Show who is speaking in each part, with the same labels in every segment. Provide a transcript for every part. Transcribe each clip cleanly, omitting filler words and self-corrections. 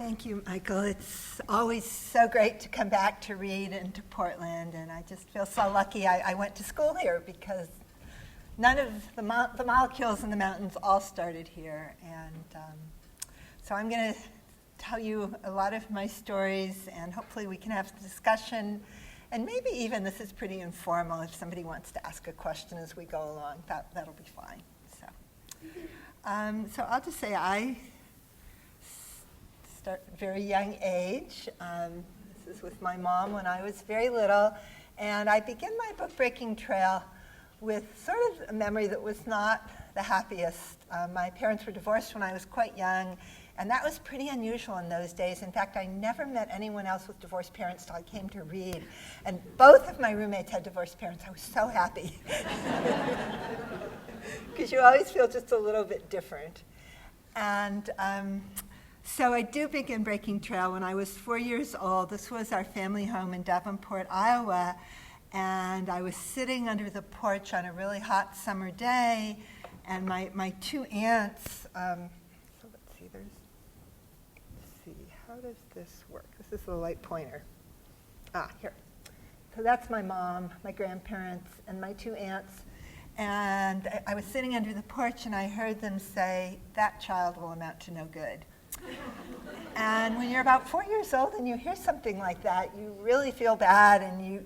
Speaker 1: Thank you, Michael. It's always so great to come back to read and to Portland, and I just feel so lucky I went to school here because none of the molecules in the mountains all started here. And so I'm going to tell you a lot of my stories, and hopefully we can have a discussion. And maybe even this is pretty informal. If somebody wants to ask a question as we go along, that'll be fine. So I'll just say I start at a very young age. This is with my mom when I was very little. And I begin my book-breaking trail with sort of a memory that was not the happiest. My parents were divorced when I was quite young, and that was pretty unusual in those days. In fact, I never met anyone else with divorced parents till I came to read. And both of my roommates had divorced parents. I was so happy. Because you always feel just a little bit different. And so I do begin breaking trail when I was 4 years old. This was our family home in Davenport, Iowa. And I was sitting under the porch on a really hot summer day, and my two aunts, how does this work? This is the light pointer. Here. So that's my mom, my grandparents, and my two aunts. And I was sitting under the porch, and I heard them say, "That child will amount to no good." And when you're about 4 years old and you hear something like that, you really feel bad, and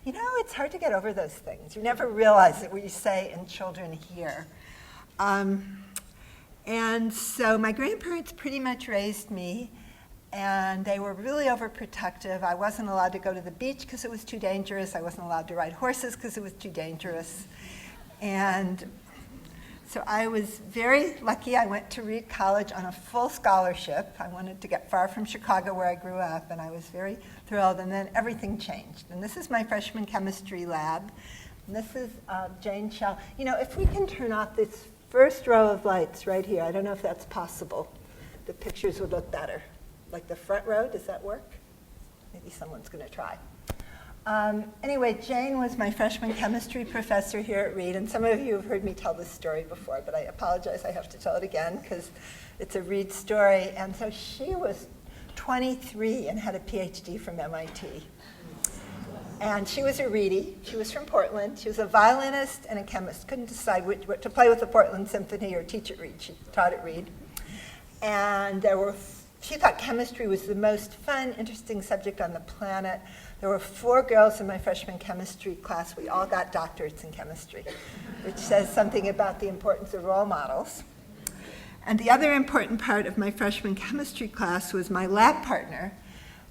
Speaker 1: it's hard to get over those things. You never realize it what you say and children hear. And so my grandparents pretty much raised me, and they were really overprotective. I wasn't allowed to go to the beach because it was too dangerous. I wasn't allowed to ride horses because it was too dangerous. And so I was very lucky. I went to Reed College on a full scholarship. I wanted to get far from Chicago where I grew up, and I was very thrilled. And then everything changed. And this is my freshman chemistry lab. And this is Jane Shell. You know, if we can turn off this first row of lights right here, I don't know if that's possible. The pictures would look better. Like the front row, does that work? Maybe someone's going to try. Anyway, Jane was my freshman chemistry professor here at Reed, and some of you have heard me tell this story before, but I apologize, I have to tell it again because it's a Reed story. And so she was 23 and had a PhD from MIT. And she was a Reedie. She was from Portland. She was a violinist and a chemist. Couldn't decide what to play with the Portland Symphony or teach at Reed. She taught at Reed. And she thought chemistry was the most fun, interesting subject on the planet. There were 4 girls in my freshman chemistry class. We all got doctorates in chemistry, which says something about the importance of role models. And the other important part of my freshman chemistry class was my lab partner,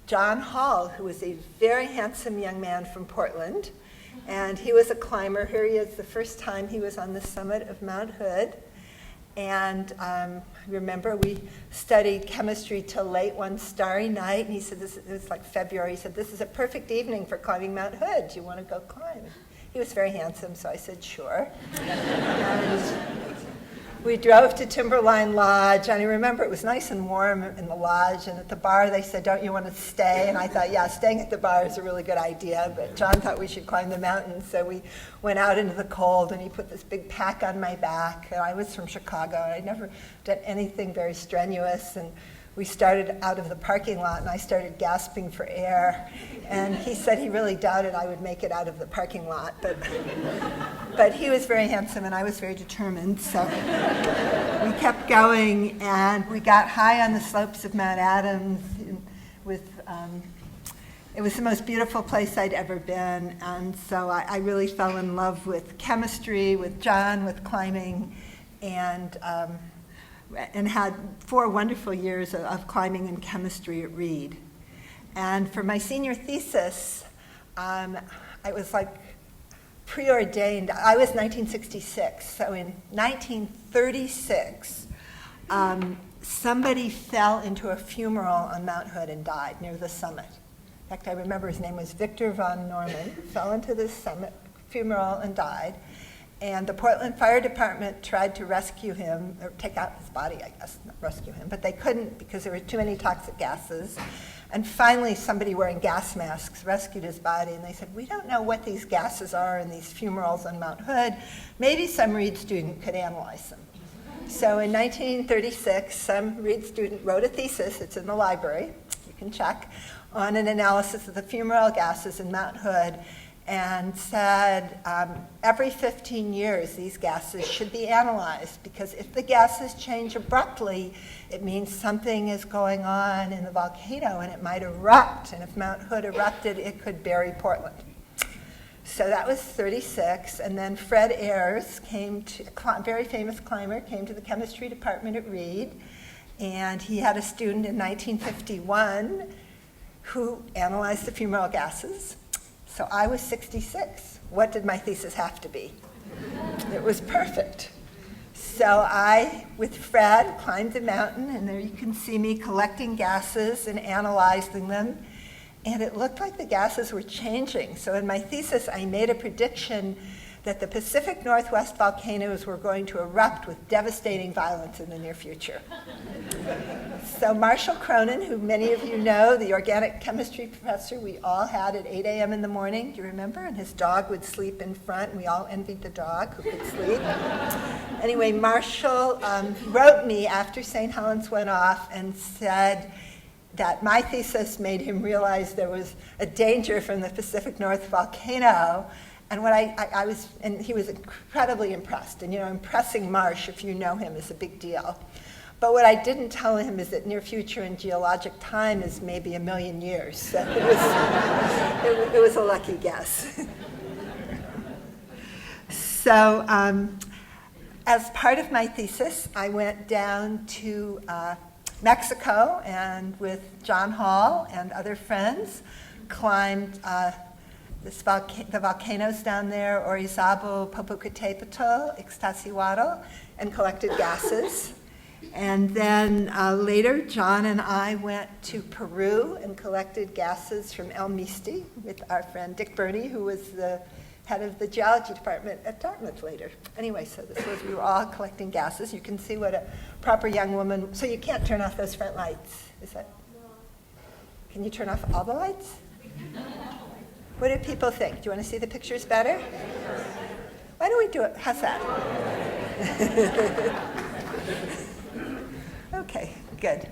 Speaker 1: John Hall, who was a very handsome young man from Portland. And he was a climber. Here he is the first time he was on the summit of Mount Hood. And remember, we studied chemistry till late one starry night. And he said, it was like February. He said, "This is a perfect evening for climbing Mount Hood. Do you want to go climb?" He was very handsome, so I said, "Sure." And we drove to Timberline Lodge. And I remember it was nice and warm in the lodge. And at the bar, they said, "Don't you want to stay?" And I thought, yeah, staying at the bar is a really good idea. But John thought we should climb the mountain. So we went out into the cold, and he put this big pack on my back. And I was from Chicago, and I'd never done anything very strenuous. And we started out of the parking lot, and I started gasping for air. And he said he really doubted I would make it out of the parking lot. But he was very handsome, and I was very determined. So we kept going, and we got high on the slopes of Mount Adams it was the most beautiful place I'd ever been. And so I really fell in love with chemistry, with John, with climbing, and had 4 wonderful years of climbing and chemistry at Reed. And for my senior thesis, I was like preordained. I was 1966, so in 1936, somebody fell into a fumarole on Mount Hood and died near the summit. In fact, I remember his name was Victor von Norman, fell into this summit fumarole and died. And the Portland Fire Department tried to rescue him, or take out his body, I guess, not rescue him, but they couldn't because there were too many toxic gases. And finally, somebody wearing gas masks rescued his body, and they said, "We don't know what these gases are in these fumaroles on Mount Hood. Maybe some Reed student could analyze them." So in 1936, some Reed student wrote a thesis, it's in the library, you can check, on an analysis of the fumarole gases in Mount Hood, and said every 15 years these gases should be analyzed, because if the gases change abruptly, it means something is going on in the volcano and it might erupt, and if Mount Hood erupted, it could bury Portland. So that was 36, and then Fred Ayres came to, a very famous climber, came to the chemistry department at Reed, and he had a student in 1951 who analyzed the fumarole gases. So I was 66. What did my thesis have to be? It was perfect. So I, with Fred, climbed the mountain, and there you can see me collecting gases and analyzing them. And it looked like the gases were changing. So in my thesis, I made a prediction that the Pacific Northwest volcanoes were going to erupt with devastating violence in the near future. So Marshall Cronin, who many of you know, the organic chemistry professor we all had at 8 a.m. in the morning, do you remember? And his dog would sleep in front, and we all envied the dog who could sleep. Anyway, Marshall wrote me after St. Helens went off and said that my thesis made him realize there was a danger from the Pacific North volcano. And what I was, and he was incredibly impressed. And impressing Marsh, if you know him, is a big deal. But what I didn't tell him is that near future in geologic time is maybe 1 million years. So it was a lucky guess. So as part of my thesis, I went down to Mexico and with John Hall and other friends climbed the volcanoes down there, Orizaba, Popocatépetl, Ixtaccíhuatl, and collected gases. And then later, John and I went to Peru and collected gases from El Misti with our friend Dick Burney, who was the head of the geology department at Dartmouth later. Anyway, so we were all collecting gases. You can see what a proper young woman, so you can't turn off those front lights, is that? Can you turn off all the lights? What do people think? Do you want to see the pictures better? Why don't we do it? How's that? Okay, good.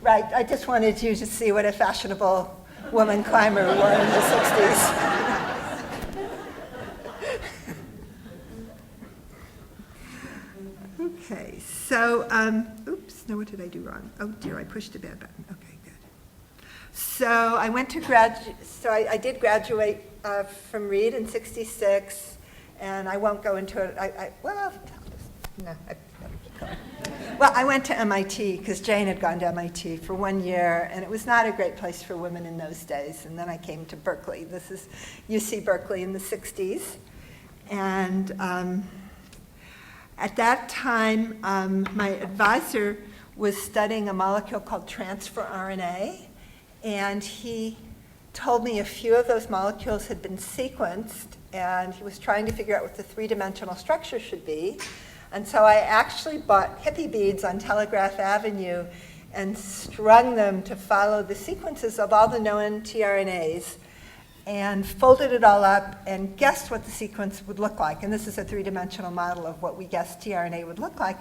Speaker 1: Right, I just wanted you to see what a fashionable woman climber wore in the 60s. Okay, so, oops, no, what did I do wrong? Oh dear, I pushed a bad button. Okay, good. So I went to I did graduate from Reed in 66, and I won't go into it. Well, I went to MIT because Jane had gone to MIT for 1 year, and it was not a great place for women in those days. And then I came to Berkeley. This is UC Berkeley in the 60s. And at that time, my advisor was studying a molecule called transfer RNA, and he told me a few of those molecules had been sequenced, and he was trying to figure out what the three-dimensional structure should be. And so I actually bought hippie beads on Telegraph Avenue and strung them to follow the sequences of all the known tRNAs and folded it all up and guessed what the sequence would look like. And this is a three-dimensional model of what we guessed tRNA would look like,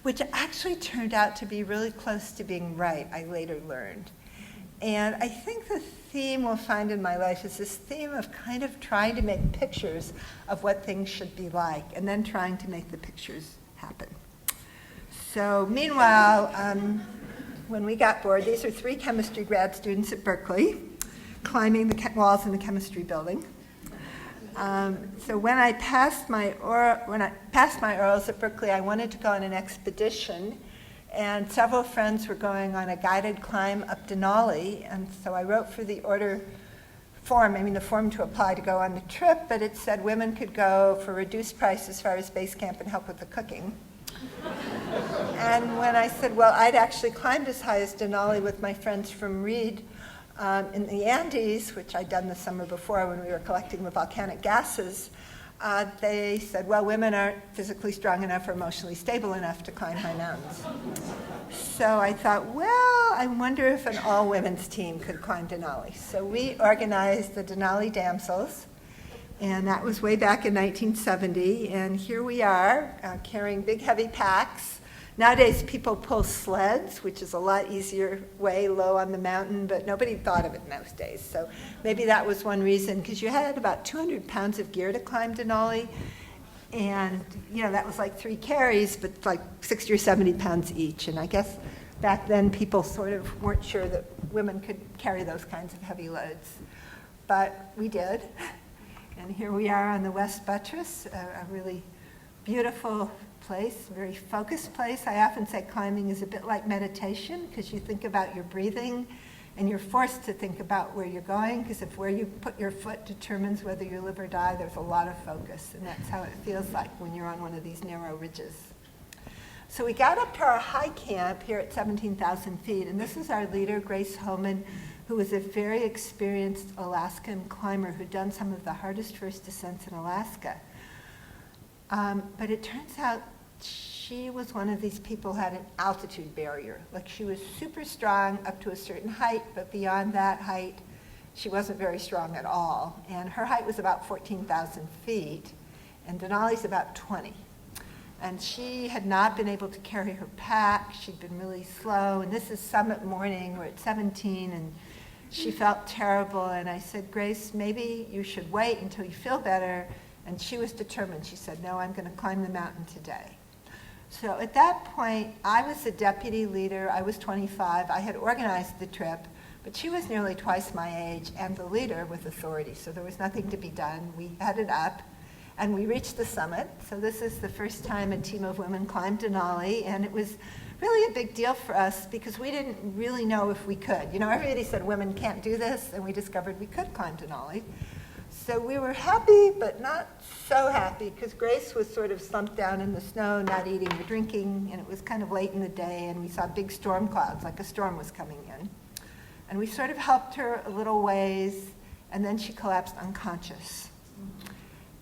Speaker 1: which actually turned out to be really close to being right, I later learned. And I think the theme we'll find in my life is this theme of kind of trying to make pictures of what things should be like, and then trying to make the pictures happen. So meanwhile, when we got bored, these are 3 chemistry grad students at Berkeley climbing the walls in the chemistry building. So when I passed my orals at Berkeley, I wanted to go on an expedition. And several friends were going on a guided climb up Denali, and so I wrote for the order form, the form to apply to go on the trip, but it said women could go for reduced price as far as base camp and help with the cooking. And when I said, well, I'd actually climbed as high as Denali with my friends from Reed in the Andes, which I'd done the summer before when we were collecting the volcanic gases, they said, well, women aren't physically strong enough or emotionally stable enough to climb high mountains. So I thought, well, I wonder if an all-women's team could climb Denali. So we organized the Denali Damsels, and that was way back in 1970. And here we are, carrying big, heavy packs, Nowadays, people pull sleds, which is a lot easier way low on the mountain, but nobody thought of it in those days. So maybe that was one reason, because you had about 200 pounds of gear to climb Denali, and that was like 3 carries, but like 60 or 70 pounds each. And I guess back then people sort of weren't sure that women could carry those kinds of heavy loads. But we did. And here we are on the West Buttress, a really beautiful place, very focused place. I often say climbing is a bit like meditation, because you think about your breathing and you're forced to think about where you're going, because if where you put your foot determines whether you live or die, there's a lot of focus, and that's how it feels like when you're on one of these narrow ridges. So we got up to our high camp here at 17,000 feet, and this is our leader, Grace Homan, who was a very experienced Alaskan climber who'd done some of the hardest first descents in Alaska. But it turns out she was one of these people who had an altitude barrier. Like, she was super strong up to a certain height, but beyond that height, she wasn't very strong at all. And her height was about 14,000 feet, and Denali's about 20. And she had not been able to carry her pack. She'd been really slow. And this is summit morning. We're at 17, and she felt terrible. And I said, Grace, maybe you should wait until you feel better. And she was determined. She said, no, I'm going to climb the mountain today. So at that point, I was the deputy leader. I was 25. I had organized the trip, but she was nearly twice my age and the leader with authority. So there was nothing to be done. We headed up, and we reached the summit. So this is the first time a team of women climbed Denali, and it was really a big deal for us because we didn't really know if we could. Everybody said women can't do this, and we discovered we could climb Denali. So we were happy, but not so happy, because Grace was sort of slumped down in the snow, not eating or drinking, and it was kind of late in the day, and we saw big storm clouds, like a storm was coming in. And we sort of helped her a little ways, and then she collapsed unconscious.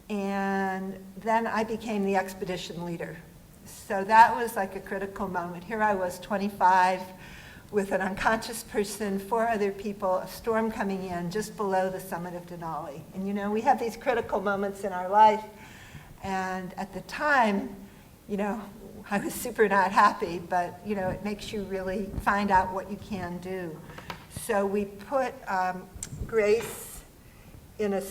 Speaker 1: And then I became the expedition leader. So that was like a critical moment. Here I was, 25, with an unconscious person, 4 other people, a storm coming in just below the summit of Denali. And we have these critical moments in our life, and at the time, I was super not happy, but it makes you really find out what you can do. So we put Grace in a,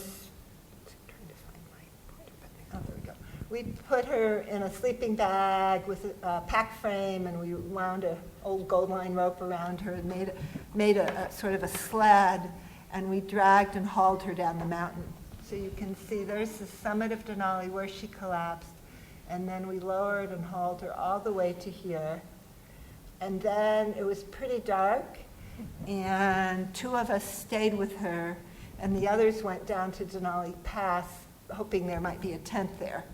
Speaker 1: we put her in a sleeping bag with a pack frame, and we wound an old gold line rope around her and made a sort of a sled, and we dragged and hauled her down the mountain. So you can see there's the summit of Denali where she collapsed, and then we lowered and hauled her all the way to here. And then it was pretty dark, and 2 of us stayed with her, and the others went down to Denali Pass, hoping there might be a tent there.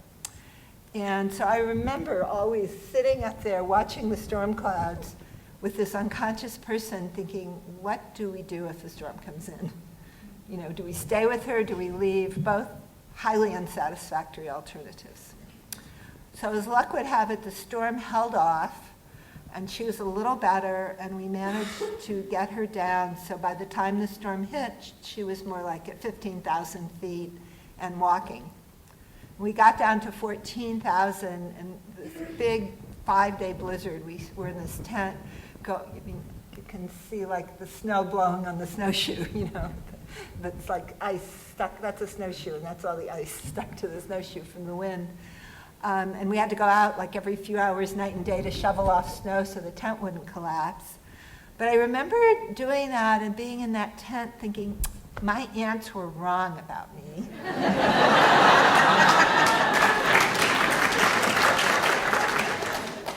Speaker 1: And so I remember always sitting up there watching the storm clouds with this unconscious person thinking, what do we do if the storm comes in? Do we stay with her? Do we leave? Both highly unsatisfactory alternatives. So as luck would have it, the storm held off, and she was a little better, and we managed to get her down. So by the time the storm hit, she was more like at 15,000 feet and walking. We got down to 14,000, and this big 5-day blizzard. We were in this tent. You can see like the snow blowing on the snowshoe, That's like ice stuck. That's a snowshoe, and that's all the ice stuck to the snowshoe from the wind. And we had to go out like every few hours, night and day, to shovel off snow so the tent wouldn't collapse. But I remember doing that and being in that tent thinking, my aunts were wrong about me.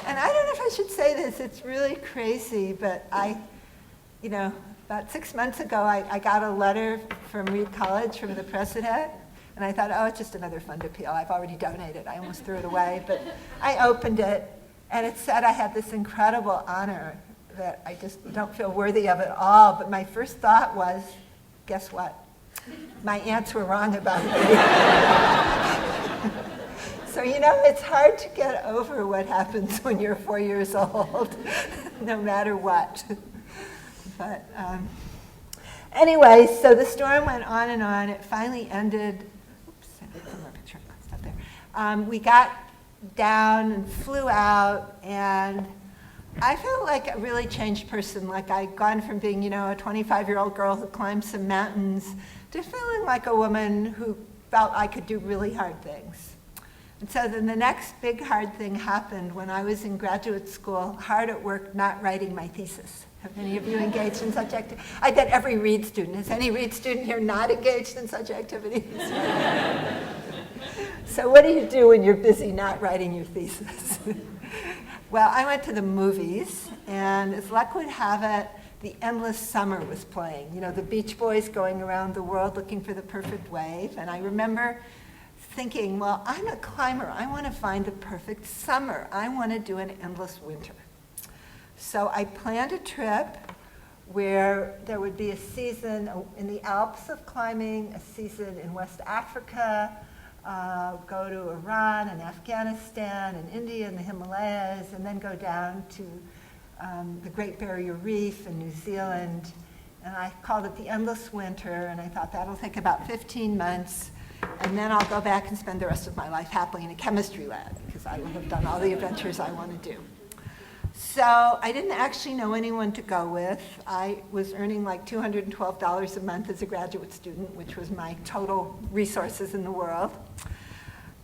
Speaker 1: And I don't know if I should say this, it's really crazy, but about 6 months ago, I got a letter from Reed College from the president, and I thought, it's just another fund appeal. I've already donated. I almost threw it away, but I opened it, and it said I had this incredible honor that I just don't feel worthy of at all. But my first thought was, guess what? My aunts were wrong about me. So, it's hard to get over what happens when you're 4 years old, no matter what. But anyway, so the storm went on and on. It finally ended. Oops, I did one more picture. Stop there. We got down and flew out, and I felt like a really changed person. Like I'd gone from being, a 25-year-old girl who climbed some mountains to feeling like a woman who felt I could do really hard things. And so then the next big hard thing happened when I was in graduate school, hard at work, not writing my thesis. Have any of you engaged in such activities? I bet every Reed student. Has any Reed student here not engaged in such activities? So what do you do when you're busy not writing your thesis? Well, I went to the movies, and as luck would have it, The Endless Summer was playing. The Beach Boys going around the world looking for the perfect wave. And I remember thinking, well, I'm a climber. I want to find the perfect summer. I want to do an endless winter. So I planned a trip where there would be a season in the Alps of climbing, a season in West Africa, go to Iran and Afghanistan and India and the Himalayas, and then go down to the Great Barrier Reef in New Zealand. And I called it the Endless Winter, and I thought that'll take about 15 months, and then I'll go back and spend the rest of my life happily in a chemistry lab, because I will have done all the adventures I want to do. So I didn't actually know anyone to go with. I was earning like $212 a month as a graduate student, which was my total resources in the world.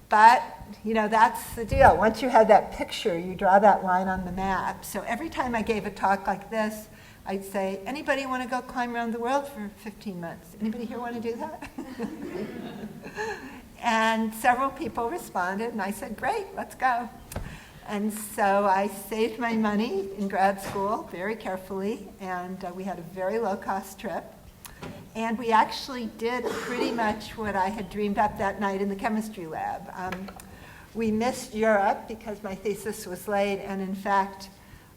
Speaker 1: But, that's the deal. Once you have that picture, you draw that line on the map. So every time I gave a talk like this, I'd say, anybody want to go climb around the world for 15 months? Anybody here want to do that? And several people responded, and I said, great, let's go. And so I saved my money in grad school very carefully, and we had a very low-cost trip. And we actually did pretty much what I had dreamed up that night in the chemistry lab. We missed Europe because my thesis was late, and in fact,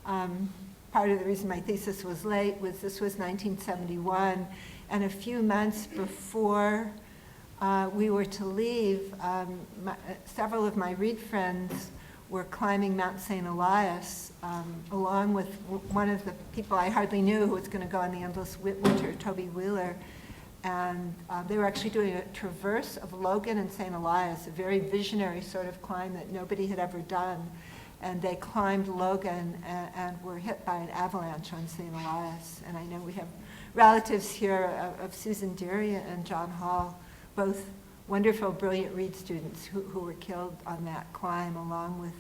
Speaker 1: part of the reason my thesis was late was this was 1971, and a few months before we were to leave, several of my Reed friends were climbing Mount St. Elias, along with one of the people I hardly knew who was going to go on the Endless Winter, Toby Wheeler. And they were actually doing a traverse of Logan and St. Elias, a very visionary sort of climb that nobody had ever done. And they climbed Logan and were hit by an avalanche on St. Elias. And I know we have relatives here of Susan Deary and John Hall, both wonderful, brilliant Reed students who were killed on that climb, along with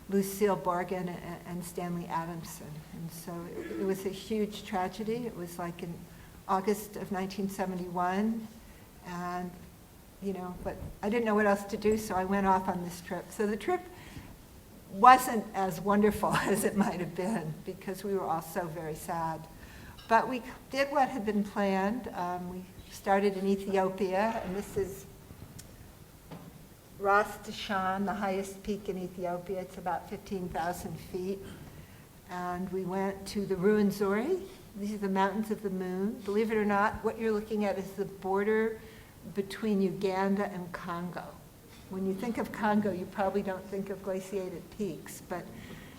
Speaker 1: Lucille Borgen and Stanley Adamson. And so it was a huge tragedy. It was like in August of 1971, and but I didn't know what else to do, so I went off on this trip. So the trip wasn't as wonderful as it might have been, because we were all so very sad. But we did what had been planned. We started in Ethiopia, and this is Ras Dashan, the highest peak in Ethiopia. It's about 15,000 feet. And we went to the Ruwenzori. These are the Mountains of the Moon. Believe it or not, what you're looking at is the border between Uganda and Congo. When you think of Congo, you probably don't think of glaciated peaks, but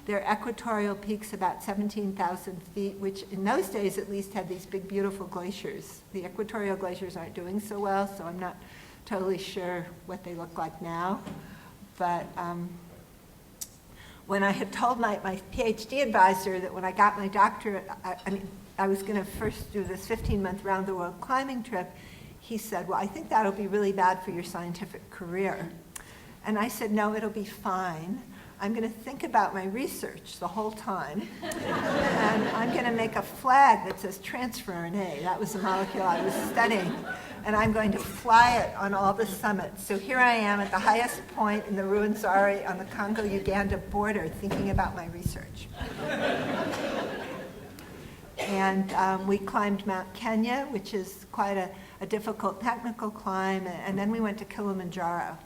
Speaker 1: they're equatorial peaks about 17,000 feet, which in those days at least had these big, beautiful glaciers. The equatorial glaciers aren't doing so well, so I'm not totally sure what they look like now. But when I had told my PhD advisor that when I got my doctorate, I was going to first do this 15-month round-the-world climbing trip, he said, well, I think that'll be really bad for your scientific career. And I said, no, it'll be fine. I'm going to think about my research the whole time, and I'm going to make a flag that says transfer RNA. That was the molecule I was studying. And I'm going to fly it on all the summits. So here I am at the highest point in the Ruwenzori on the Congo-Uganda border thinking about my research. And we climbed Mount Kenya, which is quite a difficult technical climb, and then we went to Kilimanjaro.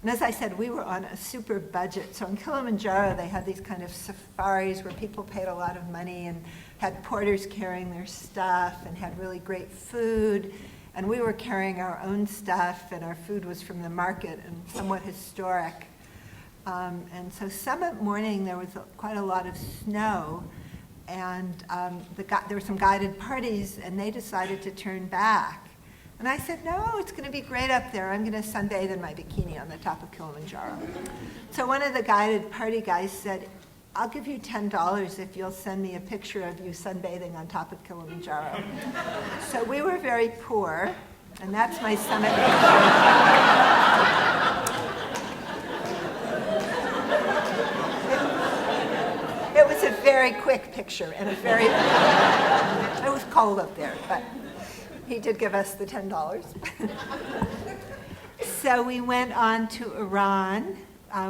Speaker 1: And as I said, we were on a super budget. So in Kilimanjaro, they had these kind of safaris where people paid a lot of money and had porters carrying their stuff and had really great food. And we were carrying our own stuff, and our food was from the market and somewhat historic. And so summit morning, there was quite a lot of snow. And there were some guided parties, and they decided to turn back. And I said, no, it's going to be great up there. I'm going to sunbathe in my bikini on the top of Kilimanjaro. So one of the guided party guys said, I'll give you $10 if you'll send me a picture of you sunbathing on top of Kilimanjaro. So we were very poor, and that's my summit picture. It was a very quick picture, and it was cold up there, but he did give us the $10. So we went on to Iran,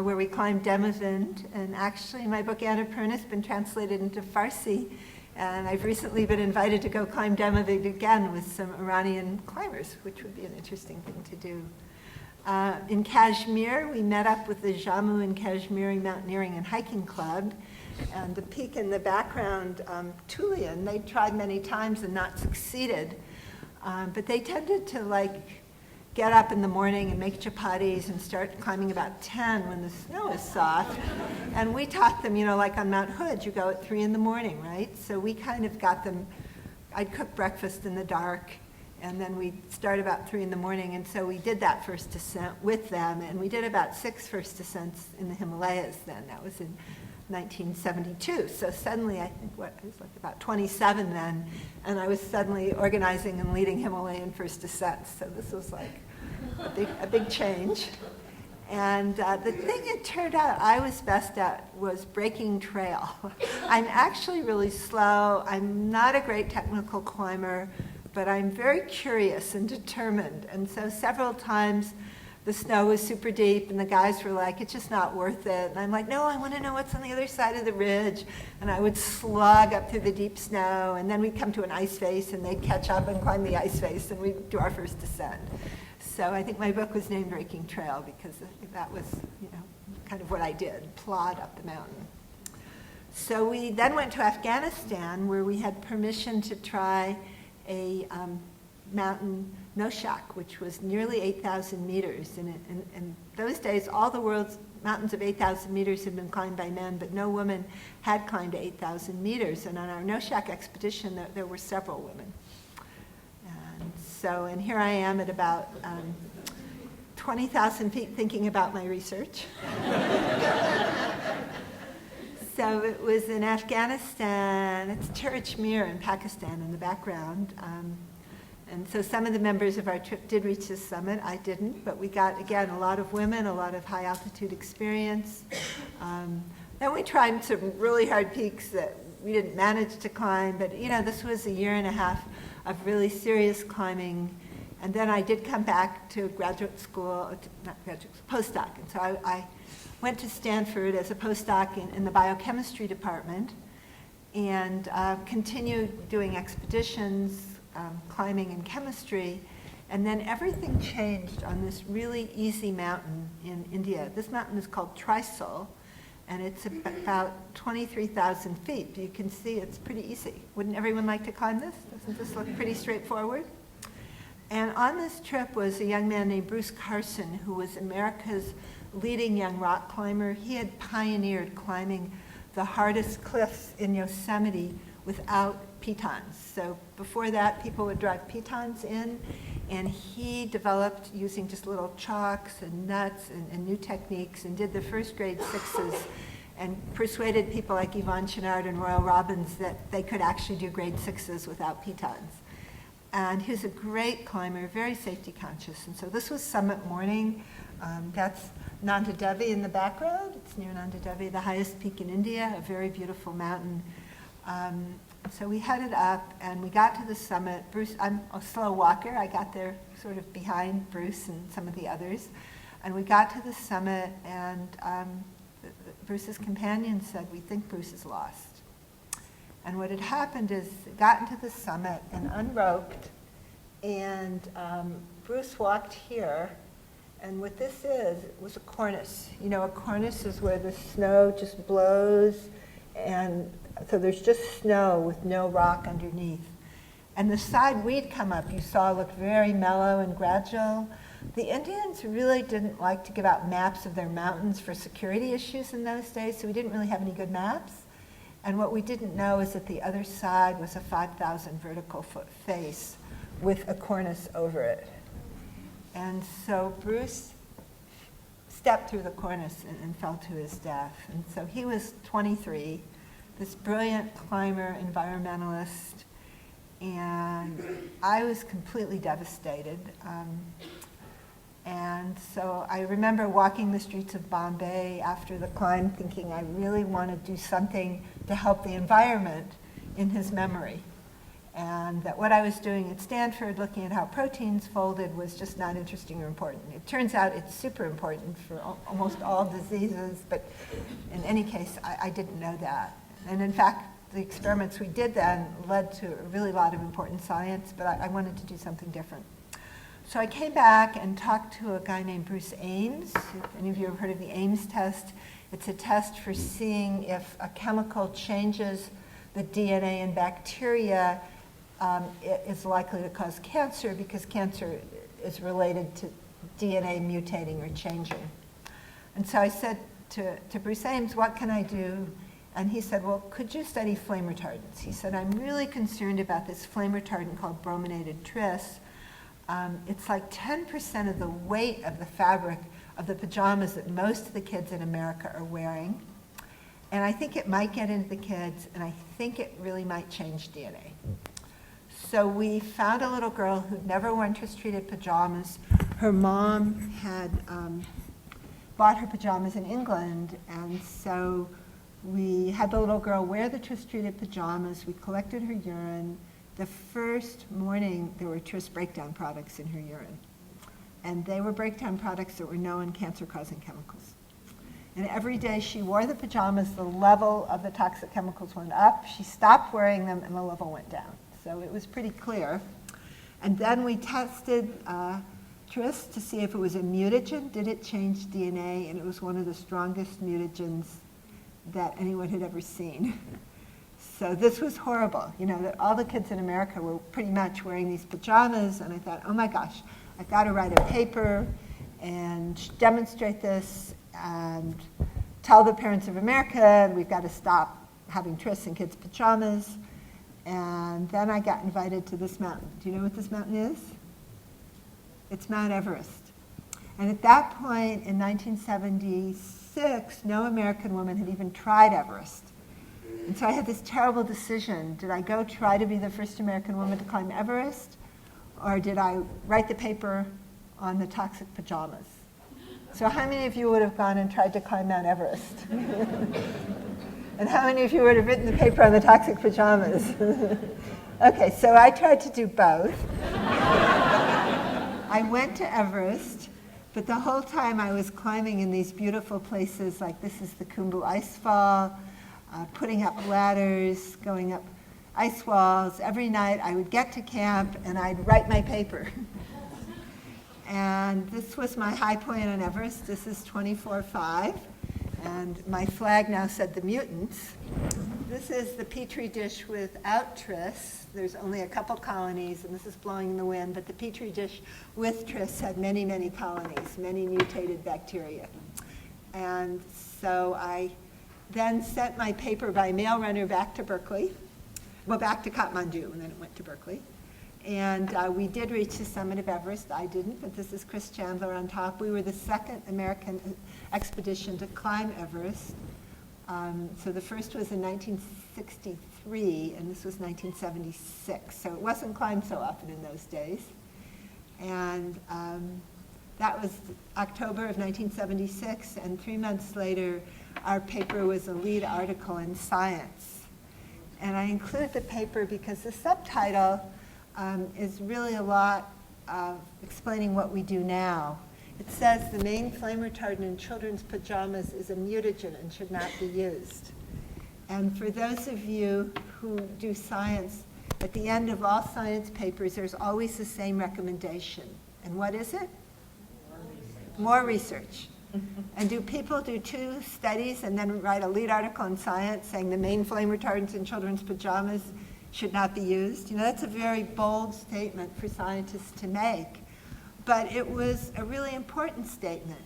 Speaker 1: where we climbed Demavind, and actually my book Annapurna has been translated into Farsi, and I've recently been invited to go climb Demavind again with some Iranian climbers, which would be an interesting thing to do. In Kashmir, we met up with the Jammu and Kashmiri Mountaineering and Hiking Club, and the peak in the background, Tulian, they tried many times and not succeeded, but they tended to get up in the morning and make chapatis and start climbing about 10 when the snow is soft. And we taught them, like on Mount Hood, you go at 3 in the morning, right? So we kind of got them, I'd cook breakfast in the dark, and then we'd start about 3 in the morning. And so we did that first descent with them, and we did about 6 first descents in the Himalayas then. That was in 1972. So suddenly, I think, I was about 27 then, and I was suddenly organizing and leading Himalayan first descents. So this was a big change. And the thing it turned out I was best at was breaking trail. I'm actually really slow. I'm not a great technical climber, but I'm very curious and determined. And so several times the snow was super deep, and the guys were like, it's just not worth it. And I'm like, no, I want to know what's on the other side of the ridge. And I would slog up through the deep snow, and then we'd come to an ice face, and they'd catch up and climb the ice face, and we'd do our first descent. So I think my book was named Breaking Trail because that was, kind of what I did, plod up the mountain. So we then went to Afghanistan, where we had permission to try a mountain Noshak, which was nearly 8,000 meters. And in those days, all the world's mountains of 8,000 meters had been climbed by men, but no woman had climbed 8,000 meters. And on our Noshak expedition, there were several women. And here I am at about 20,000 feet thinking about my research. So it was in Afghanistan. It's Terechmir in Pakistan in the background. And so some of the members of our trip did reach the summit. I didn't, but we got, again, a lot of women, a lot of high altitude experience. Then we tried some really hard peaks that we didn't manage to climb, but this was a year and a half of really serious climbing. And then I did come back to graduate school, not graduate school, postdoc. And so I went to Stanford as a postdoc in the biochemistry department and continued doing expeditions, climbing and chemistry. And then everything changed on this really easy mountain in India. This mountain is called Trisol, and it's about 23,000 feet. You can see it's pretty easy. Wouldn't everyone like to climb this? Doesn't this look pretty straightforward? And on this trip was a young man named Bruce Carson, who was America's leading young rock climber. He had pioneered climbing the hardest cliffs in Yosemite without pitons. So before that, people would drive pitons in, and he developed using just little chalks and nuts and new techniques, and did the first grade 6s and persuaded people like Yvonne Chenard and Royal Robbins that they could actually do grade 6s without pitons. And he was a great climber, very safety conscious. And so this was summit morning. That's Nanda Devi in the background. It's near Nanda Devi, the highest peak in India, a very beautiful mountain. So we headed up, and we got to the summit. Bruce, I'm a slow walker. I got there sort of behind Bruce and some of the others. And we got to the summit, and Bruce's companion said, we think Bruce is lost. And what had happened is, got into the summit and unroped, and Bruce walked here, and what this is, was a cornice. A cornice is where the snow just blows, and so there's just snow with no rock underneath. And the side we'd come up, you saw, looked very mellow and gradual. The Indians really didn't like to give out maps of their mountains for security issues in those days, so we didn't really have any good maps. And what we didn't know is that the other side was a 5,000 vertical foot face with a cornice over it. And so Bruce stepped through the cornice and fell to his death. And so he was 23, this brilliant climber, environmentalist, and I was completely devastated. And so I remember walking the streets of Bombay after the climb thinking I really want to do something to help the environment in his memory. And that what I was doing at Stanford, looking at how proteins folded, was just not interesting or important. It turns out it's super important for almost all diseases, but in any case, I didn't know that. And in fact, the experiments we did then led to a really lot of important science, but I wanted to do something different. So I came back and talked to a guy named Bruce Ames. If any of you have heard of the Ames test, it's a test for seeing if a chemical changes the DNA in bacteria, it is likely to cause cancer because cancer is related to DNA mutating or changing. And so I said to Bruce Ames, what can I do? And he said, well, could you study flame retardants? He said, I'm really concerned about this flame retardant called brominated tris. It's like 10% of the weight of the fabric of the pajamas that most of the kids in America are wearing. And I think it might get into the kids, and I think it really might change DNA. So we found a little girl who'd never worn tris-treated pajamas. Her mom had bought her pajamas in England, and so we had the little girl wear the tris-treated pajamas. We collected her urine. The first morning, there were tris breakdown products in her urine. And they were breakdown products that were known cancer-causing chemicals. And every day she wore the pajamas, the level of the toxic chemicals went up. She stopped wearing them, and the level went down. So it was pretty clear. And then we tested tris to see if it was a mutagen. Did it change DNA? And it was one of the strongest mutagens that anyone had ever seen. So this was horrible. You know, that all the kids in America were pretty much wearing these pajamas, and I thought, oh my gosh, I've got to write a paper and demonstrate this and tell the parents of America we've got to stop having tris in kids' pajamas. And then I got invited to this mountain. Do you know what this mountain is? It's Mount Everest. And at that point in 1976, no American woman had even tried Everest. And so I had this terrible decision. Did I go try to be the first American woman to climb Everest? Or did I write the paper on the toxic pajamas? So how many of you would have gone and tried to climb Mount Everest? And how many of you would have written the paper on the toxic pajamas? Okay, so I tried to do both. I went to Everest, but the whole time I was climbing in these beautiful places, like this is the Khumbu Icefall, putting up ladders, going up ice walls. Every night I would get to camp and I'd write my paper. And this was my high point on Everest. This is 24.5. And my flag now said the mutants. This is the petri dish without tris. There's only a couple colonies, and this is blowing in the wind, but the petri dish with tris had many, many colonies, many mutated bacteria. And so I then sent my paper by mail runner back to Berkeley, well, back to Kathmandu, and then it went to Berkeley. And we did reach the summit of Everest. I didn't, but this is Chris Chandler on top. We were the second American expedition to climb Everest. So the first was in 1963, and this was 1976. So it wasn't climbed so often in those days. And that was October of 1976, and 3 months later, our paper was a lead article in Science. And I include the paper because the subtitle is really a lot of explaining what we do now. It says the main flame retardant in children's pajamas is a mutagen and should not be used. And for those of you who do science, at the end of all science papers, there's always the same recommendation. And what is it? More research. And do people do 2 studies and then write a lead article in Science saying the main flame retardants in children's pajamas should not be used? You know, that's a very bold statement for scientists to make. But it was a really important statement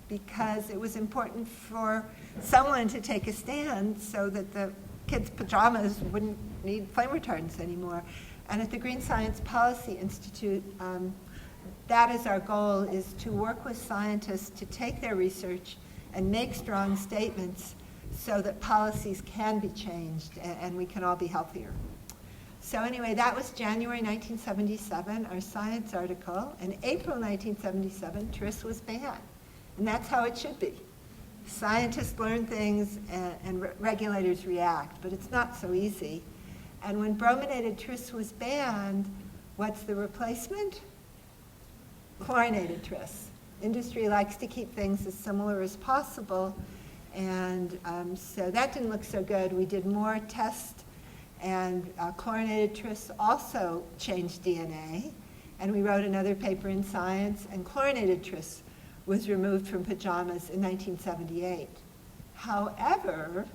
Speaker 1: because it was important for someone to take a stand so that the kids' pajamas wouldn't need flame retardants anymore. And at the Green Science Policy Institute, that is our goal, is to work with scientists to take their research and make strong statements so that policies can be changed and we can all be healthier. So anyway, that was January 1977, our science article. In April 1977, tris was banned. And that's how it should be. Scientists learn things and regulators react, but it's not so easy. And when brominated tris was banned, what's the replacement? Chlorinated tris. Industry likes to keep things as similar as possible, and so that didn't look so good. We did more tests, and chlorinated tris also changed DNA, and we wrote another paper in Science, and chlorinated tris was removed from pajamas in 1978. However,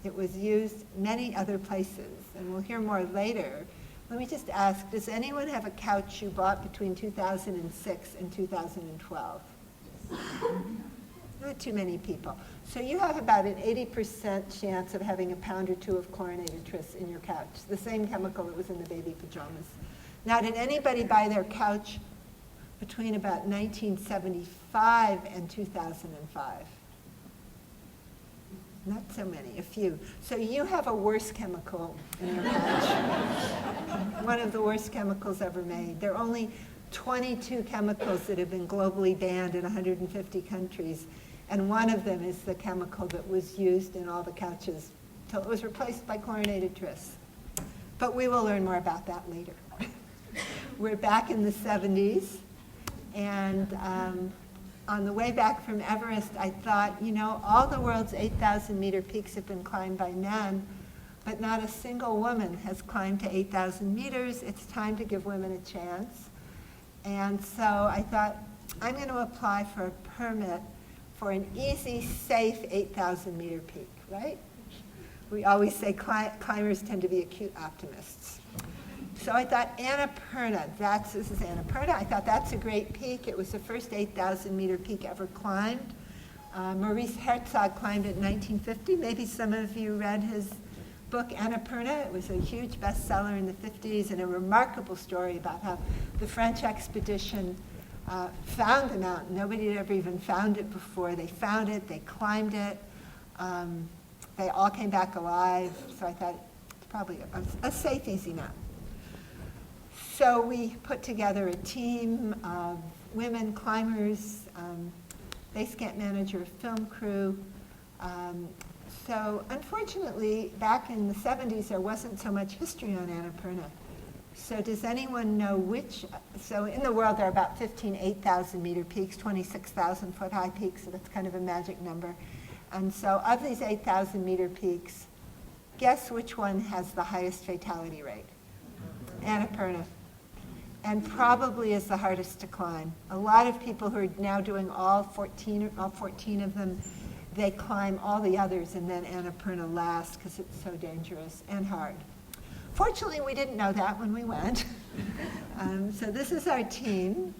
Speaker 1: it was used many other places, and we'll hear more later. Let me just ask, does anyone have a couch you bought between 2006 and 2012? Not too many people. So you have about an 80% chance of having a pound or two of chlorinated tris in your couch, the same chemical that was in the baby pajamas. Now, did anybody buy their couch between about 1975 and 2005? Not so many, a few. So you have a worse chemical in your couch. One of the worst chemicals ever made. There are only 22 chemicals that have been globally banned in 150 countries, and one of them is the chemical that was used in all the couches till it was replaced by chlorinated tris. But we will learn more about that later. We're back in the 70s, and on the way back from Everest, I thought, you know, all the world's 8,000 meter peaks have been climbed by men, but not a single woman has climbed to 8,000 meters. It's time to give women a chance. And so I thought, I'm going to apply for a permit for an easy, safe 8,000 meter peak, right? We always say climbers tend to be acute optimists. So I thought Annapurna, this is Annapurna. I thought that's a great peak. It was the first 8,000 meter peak ever climbed. Maurice Herzog climbed it in 1950. Maybe some of you read his book Annapurna. It was a huge bestseller in the 50s and a remarkable story about how the French expedition found the mountain. Nobody had ever even found it before. They found it, they climbed it. They all came back alive. So I thought it's probably a safe, easy mountain. So we put together a team of women climbers, base camp manager, film crew. So unfortunately, back in the 70s, there wasn't so much history on Annapurna. So does anyone know which? So in the world, there are about 15 8,000 meter peaks, 26,000 foot high peaks, so that's kind of a magic number. And so of these 8,000 meter peaks, guess which one has the highest fatality rate? Annapurna. And probably is the hardest to climb. A lot of people who are now doing all 14 of them, they climb all the others, and then Annapurna last because it's so dangerous and hard. Fortunately, we didn't know that when we went. So this is our team,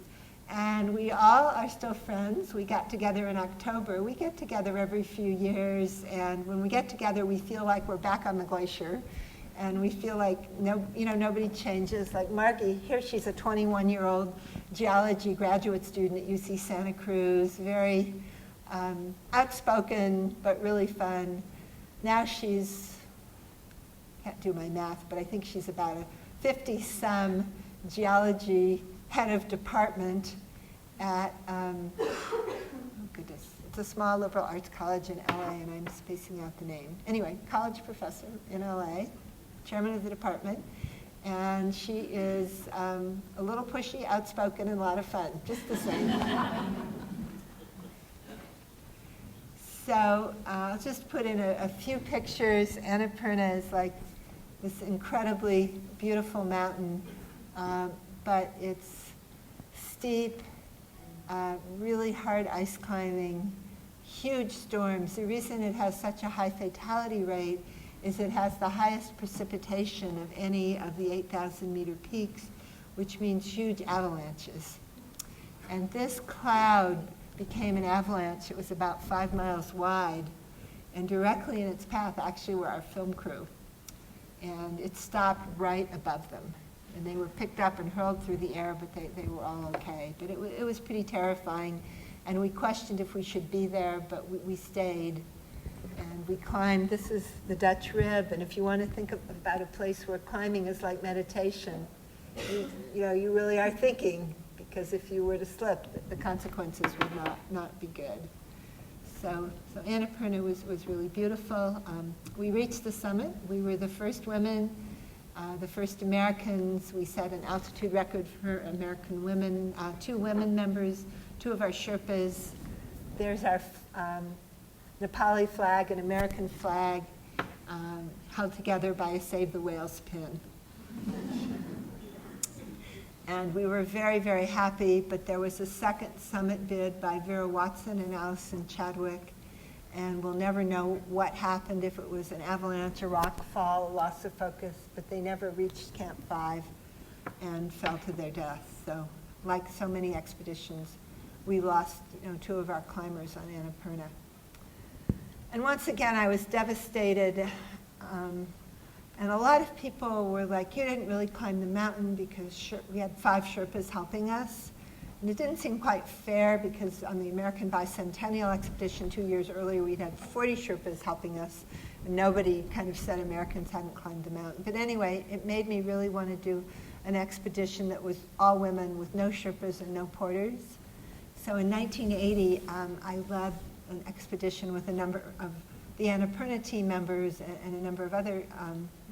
Speaker 1: and we all are still friends. We got together in October. We get together every few years, and when we get together, we feel like we're back on the glacier. And we feel like nobody changes. Like Margie, here she's a 21-year-old geology graduate student at UC Santa Cruz, very outspoken, but really fun. Now she's, can't do my math, but I think she's about a 50-some geology head of department at, oh goodness, it's a small liberal arts college in LA, and I'm spacing out the name. Anyway, college professor in LA. Chairman of the department, and she is a little pushy, outspoken, and a lot of fun, just the same. So I'll just put in a few pictures. Annapurna is like this incredibly beautiful mountain, but it's steep, really hard ice climbing, huge storms. The reason it has such a high fatality rate is it has the highest precipitation of any of the 8,000 meter peaks, which means huge avalanches. And this cloud became an avalanche. It was about 5 miles wide, and directly in its path actually were our film crew. and it stopped right above them. And they were picked up and hurled through the air, but they were all okay. But it was pretty terrifying, and we questioned if we should be there, but we stayed. And we climbed. This is the Dutch Rib, and if you want to think about a place where climbing is like meditation, you really are thinking, because if you were to slip, the consequences would not be good. So Annapurna was really beautiful. We reached the summit. We were the first women, the first Americans. We set an altitude record for American women, 2 women members, 2 of our Sherpas. There's our Nepali flag, an American flag, held together by a Save the Whales pin. And we were very, very happy, but there was a second summit bid by Vera Watson and Allison Chadwick, and we'll never know what happened, if it was an avalanche, a rock fall, a loss of focus, but they never reached Camp 5 and fell to their death. So, like so many expeditions, we lost 2 of our climbers on Annapurna. And once again, I was devastated. And a lot of people were like, you didn't really climb the mountain, because we had 5 Sherpas helping us. And it didn't seem quite fair, because on the American Bicentennial Expedition 2 years earlier, we'd had 40 Sherpas helping us, and nobody kind of said Americans hadn't climbed the mountain. But anyway, it made me really want to do an expedition that was all women with no Sherpas and no porters. So in 1980, I led an expedition with a number of the Annapurna team members and a number of other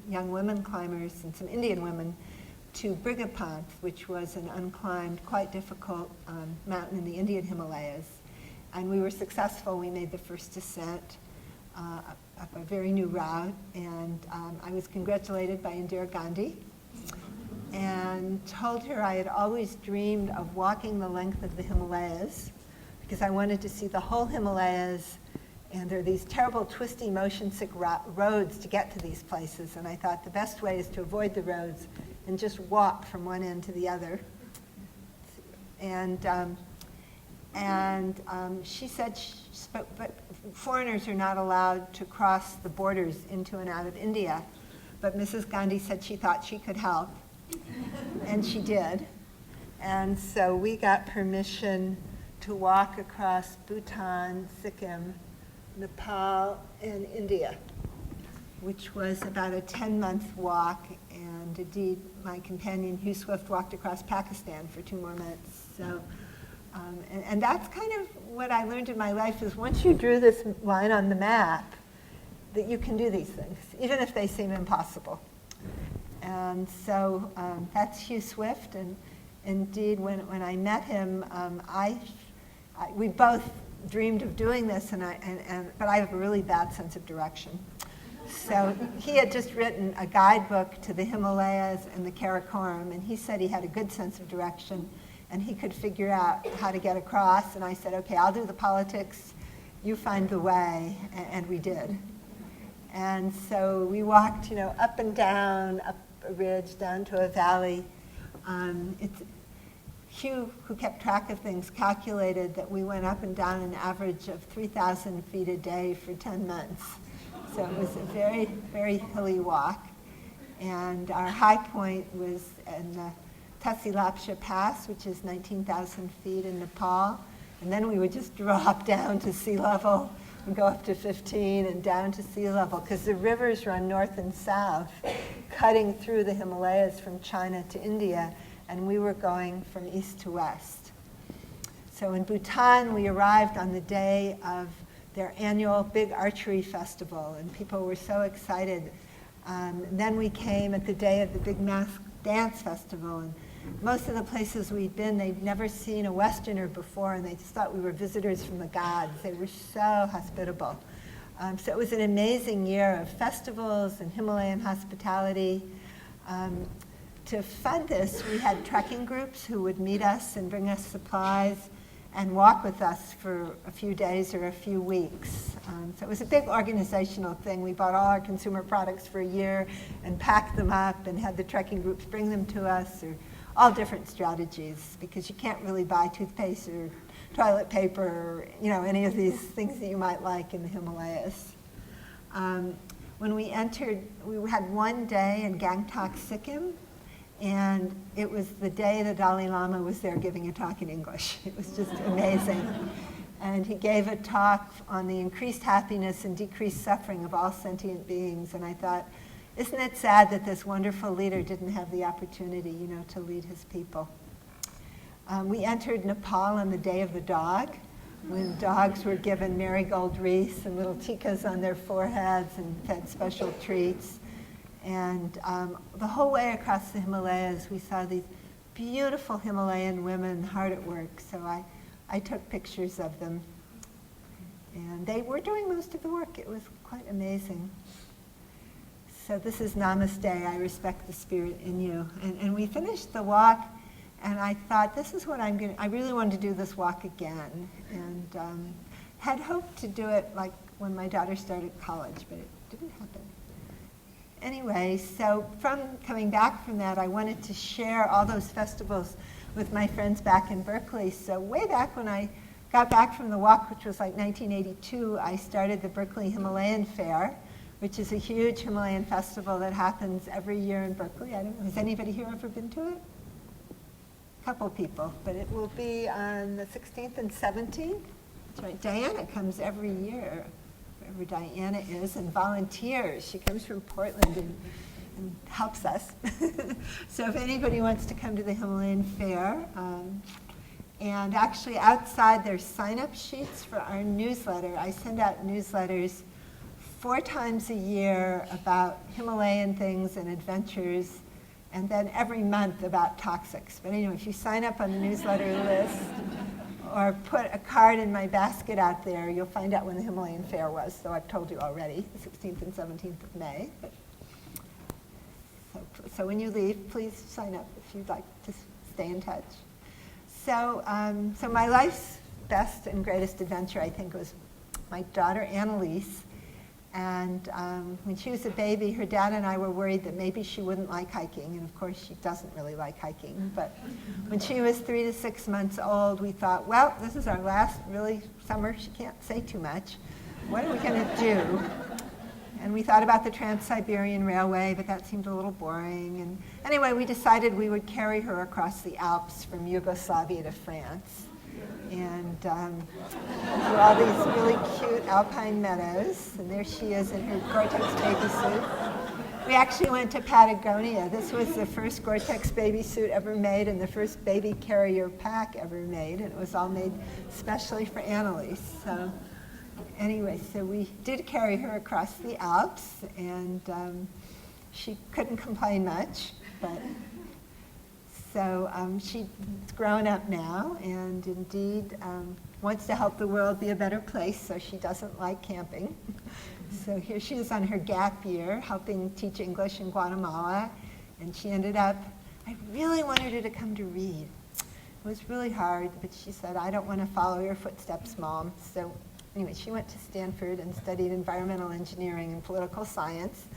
Speaker 1: young women climbers and some Indian women to Brigapanth, which was an unclimbed, quite difficult mountain in the Indian Himalayas. And we were successful. We made the first descent up a very new route, and I was congratulated by Indira Gandhi and told her I had always dreamed of walking the length of the Himalayas, because I wanted to see the whole Himalayas. And there are these terrible, twisty, motion-sick roads to get to these places. And I thought the best way is to avoid the roads and just walk from one end to the other. And she said, but foreigners are not allowed to cross the borders into and out of India. But Mrs. Gandhi said she thought she could help. And she did. And so we got permission to walk across Bhutan, Sikkim, Nepal, and India, which was about a 10-month walk, and indeed my companion Hugh Swift walked across Pakistan for 2 more months. So, and that's kind of what I learned in my life, is once you drew this line on the map, that you can do these things, even if they seem impossible. And so that's Hugh Swift, and indeed when I met him, we both dreamed of doing this, but I have a really bad sense of direction. So he had just written a guidebook to the Himalayas and the Karakoram, and he said he had a good sense of direction, and he could figure out how to get across. And I said, okay, I'll do the politics, you find the way, and we did. And so we walked, up and down, up a ridge, down to a valley. Hugh, who kept track of things, calculated that we went up and down an average of 3,000 feet a day for 10 months. So it was a very, very hilly walk. And our high point was in the Tasilapsha Pass, which is 19,000 feet in Nepal. And then we would just drop down to sea level and go up to 15 and down to sea level, because the rivers run north and south, cutting through the Himalayas from China to India, and we were going from east to west. So in Bhutan, we arrived on the day of their annual big archery festival, and people were so excited. Then we came at the day of the big mask dance festival, and most of the places we'd been, they'd never seen a Westerner before, and they just thought we were visitors from the gods. They were so hospitable. So it was an amazing year of festivals and Himalayan hospitality. To fund this, we had trekking groups who would meet us and bring us supplies and walk with us for a few days or a few weeks. So it was a big organizational thing. We bought all our consumer products for a year and packed them up and had the trekking groups bring them to us, or all different strategies, because you can't really buy toothpaste or toilet paper or any of these things that you might like in the Himalayas. when we entered, we had one day in Gangtok, Sikkim, and it was the day the Dalai Lama was there giving a talk in English. It was just amazing. And he gave a talk on the increased happiness and decreased suffering of all sentient beings. And I thought, isn't it sad that this wonderful leader didn't have the opportunity, to lead his people? We entered Nepal on the Day of the Dog, when dogs were given marigold wreaths and little tikas on their foreheads and fed special treats. And the whole way across the Himalayas, we saw these beautiful Himalayan women hard at work. So I took pictures of them. And they were doing most of the work. It was quite amazing. So this is Namaste, I respect the spirit in you. And we finished the walk, and I thought, this is what I really wanted to do this walk again. And had hoped to do it like when my daughter started college, but it didn't happen. Anyway, so from coming back from that, I wanted to share all those festivals with my friends back in Berkeley. So way back when I got back from the walk, which was like 1982, I started the Berkeley Himalayan Fair, which is a huge Himalayan festival that happens every year in Berkeley. I don't know, has anybody here ever been to it? A couple people, but it will be on the 16th and 17th. That's right, Diana comes every year, wherever Diana is, and volunteers. She comes from Portland and helps us. So if anybody wants to come to the Himalayan Fair, and actually outside there's sign-up sheets for our newsletter. I send out newsletters 4 times a year about Himalayan things and adventures, and then every month about toxics. But anyway, if you sign up on the newsletter list or put a card in my basket out there, you'll find out when the Himalayan Fair was. So I've told you already, the 16th and 17th of May. So when you leave, please sign up if you'd like to stay in touch. So my life's best and greatest adventure, I think, was my daughter Annalise. And when she was a baby, her dad and I were worried that maybe she wouldn't like hiking. And of course, she doesn't really like hiking. But when she was 3 to 6 months old, we thought, well, this is our last really summer. She can't say too much. What are we going to do? And we thought about the Trans-Siberian Railway, but that seemed a little boring. And anyway, we decided we would carry her across the Alps from Yugoslavia to France. And through all these really cute alpine meadows. And there she is in her Gore-Tex baby suit. We actually went to Patagonia. This was the first Gore-Tex baby suit ever made and the first baby carrier pack ever made. And it was all made specially for Annalise. So anyway, so we did carry her across the Alps, and she couldn't complain much. But so she's grown up now, and indeed wants to help the world be a better place, so she doesn't like camping. So here she is on her gap year, helping teach English in Guatemala, and she ended up, I really wanted her to come to read. It was really hard, but she said, I don't want to follow your footsteps, Mom. So anyway, she went to Stanford and studied environmental engineering and political science.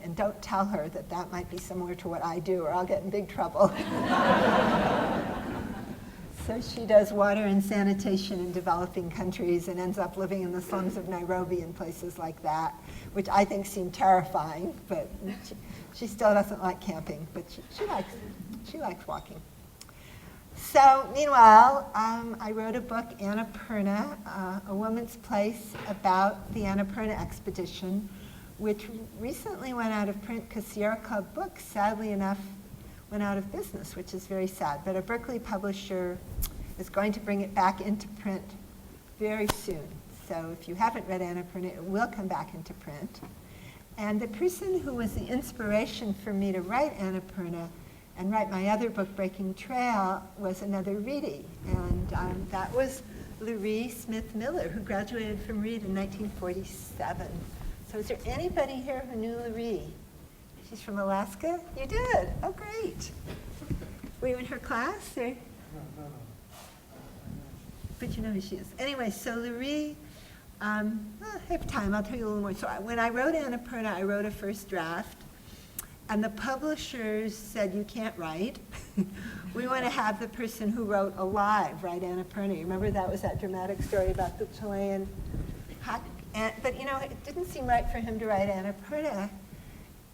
Speaker 1: And don't tell her that that might be similar to what I do, or I'll get in big trouble. So she does water and sanitation in developing countries and ends up living in the slums of Nairobi and places like that, which I think seem terrifying, but she still doesn't like camping, but she likes walking. So meanwhile, I wrote a book, Annapurna, A Woman's Place, about the Annapurna expedition, which recently went out of print because Sierra Club Books, sadly enough, went out of business, which is very sad. But a Berkeley publisher is going to bring it back into print very soon. So if you haven't read Annapurna, it will come back into print. And the person who was the inspiration for me to write Annapurna and write my other book, Breaking Trail, was another Reedy. And that was Lurie Smith Miller, who graduated from Reed in 1947. So is there anybody here who knew Lurie? She's from Alaska? You did? Oh, great. Were you in her class? Or? No. But you know who she is. Anyway, so Lurie, I have time, I'll tell you a little more. So when I wrote Annapurna, I wrote a first draft. And the publishers said, you can't write. We want to have the person who wrote alive write Annapurna. You remember that was that dramatic story about the Chilean But you know, it didn't seem right for him to write Annapurna.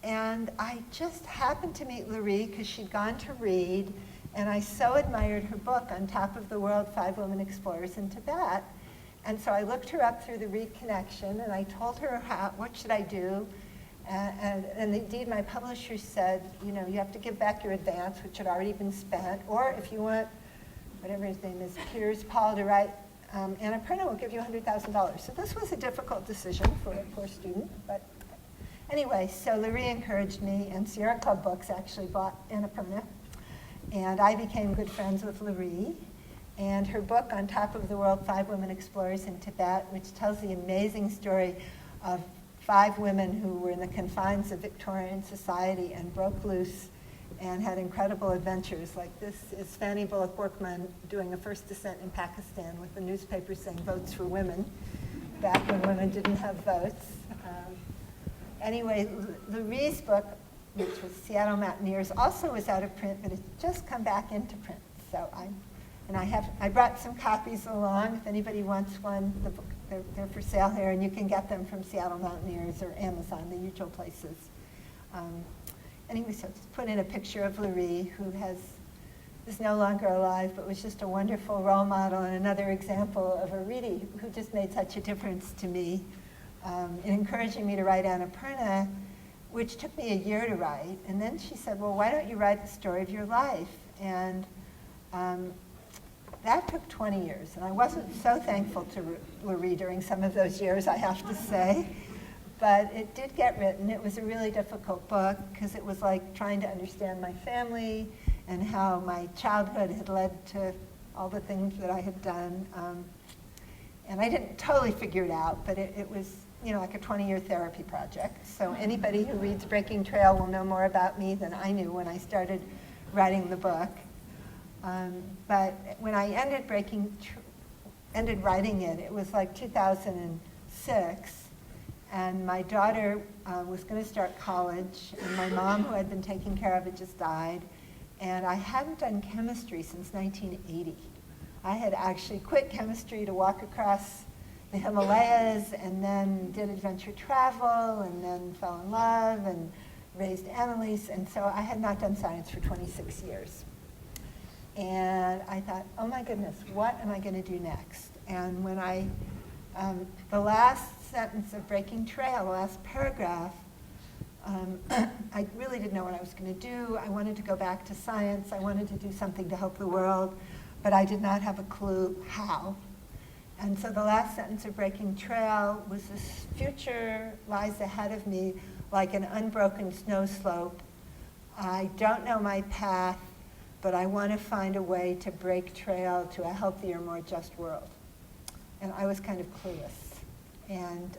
Speaker 1: And I just happened to meet Laurie because she'd gone to read, and I so admired her book, On Top of the World, 5 Women Explorers in Tibet. And so I looked her up through the Reed connection, and I told her, what should I do? And indeed, my publisher said, you know, you have to give back your advance, which had already been spent, or if you want, whatever his name is, Piers Paul, to write Annapurna, will give you $100,000. So this was a difficult decision for a poor student, but anyway, so Laurie encouraged me, and Sierra Club Books actually bought Annapurna, and I became good friends with Laurie. And her book, On Top of the World, 5 Women Explorers in Tibet, which tells the amazing story of 5 women who were in the confines of Victorian society and broke loose and had incredible adventures. Like this is Fanny Bullock Workman doing a first descent in Pakistan with the newspaper saying votes for women, back when women didn't have votes. Anyway, Laurie's book, which was Seattle Mountaineers, also was out of print, but it's just come back into print. So I brought some copies along. If anybody wants one, they're for sale here, and you can get them from Seattle Mountaineers or Amazon, the usual places. Anyway, so just put in a picture of Laurie, who is no longer alive, but was just a wonderful role model and another example of a Reedy who just made such a difference to me in encouraging me to write Annapurna, which took me a year to write. And then she said, well, why don't you write the story of your life? And that took 20 years, and I wasn't so thankful to Laurie during some of those years, I have to say. But it did get written. It was a really difficult book because it was like trying to understand my family and how my childhood had led to all the things that I had done. And I didn't totally figure it out, but it was, you know, like a 20-year therapy project. So anybody who reads Breaking Trail will know more about me than I knew when I started writing the book. But when I ended writing it, it was like 2006, and my daughter was going to start college, and my mom, who had been taking care of it, just died, and I hadn't done chemistry since 1980. I had actually quit chemistry to walk across the Himalayas, and then did adventure travel, and then fell in love, and raised Annalise, and so I had not done science for 26 years. And I thought, oh my goodness, what am I going to do next? And when the last sentence of Breaking Trail, the last paragraph, I really didn't know what I was going to do. I wanted to go back to science. I wanted to do something to help the world, but I did not have a clue how. And so the last sentence of Breaking Trail was, this future lies ahead of me like an unbroken snow slope. I don't know my path, but I want to find a way to break trail to a healthier, more just world. And I was kind of clueless. And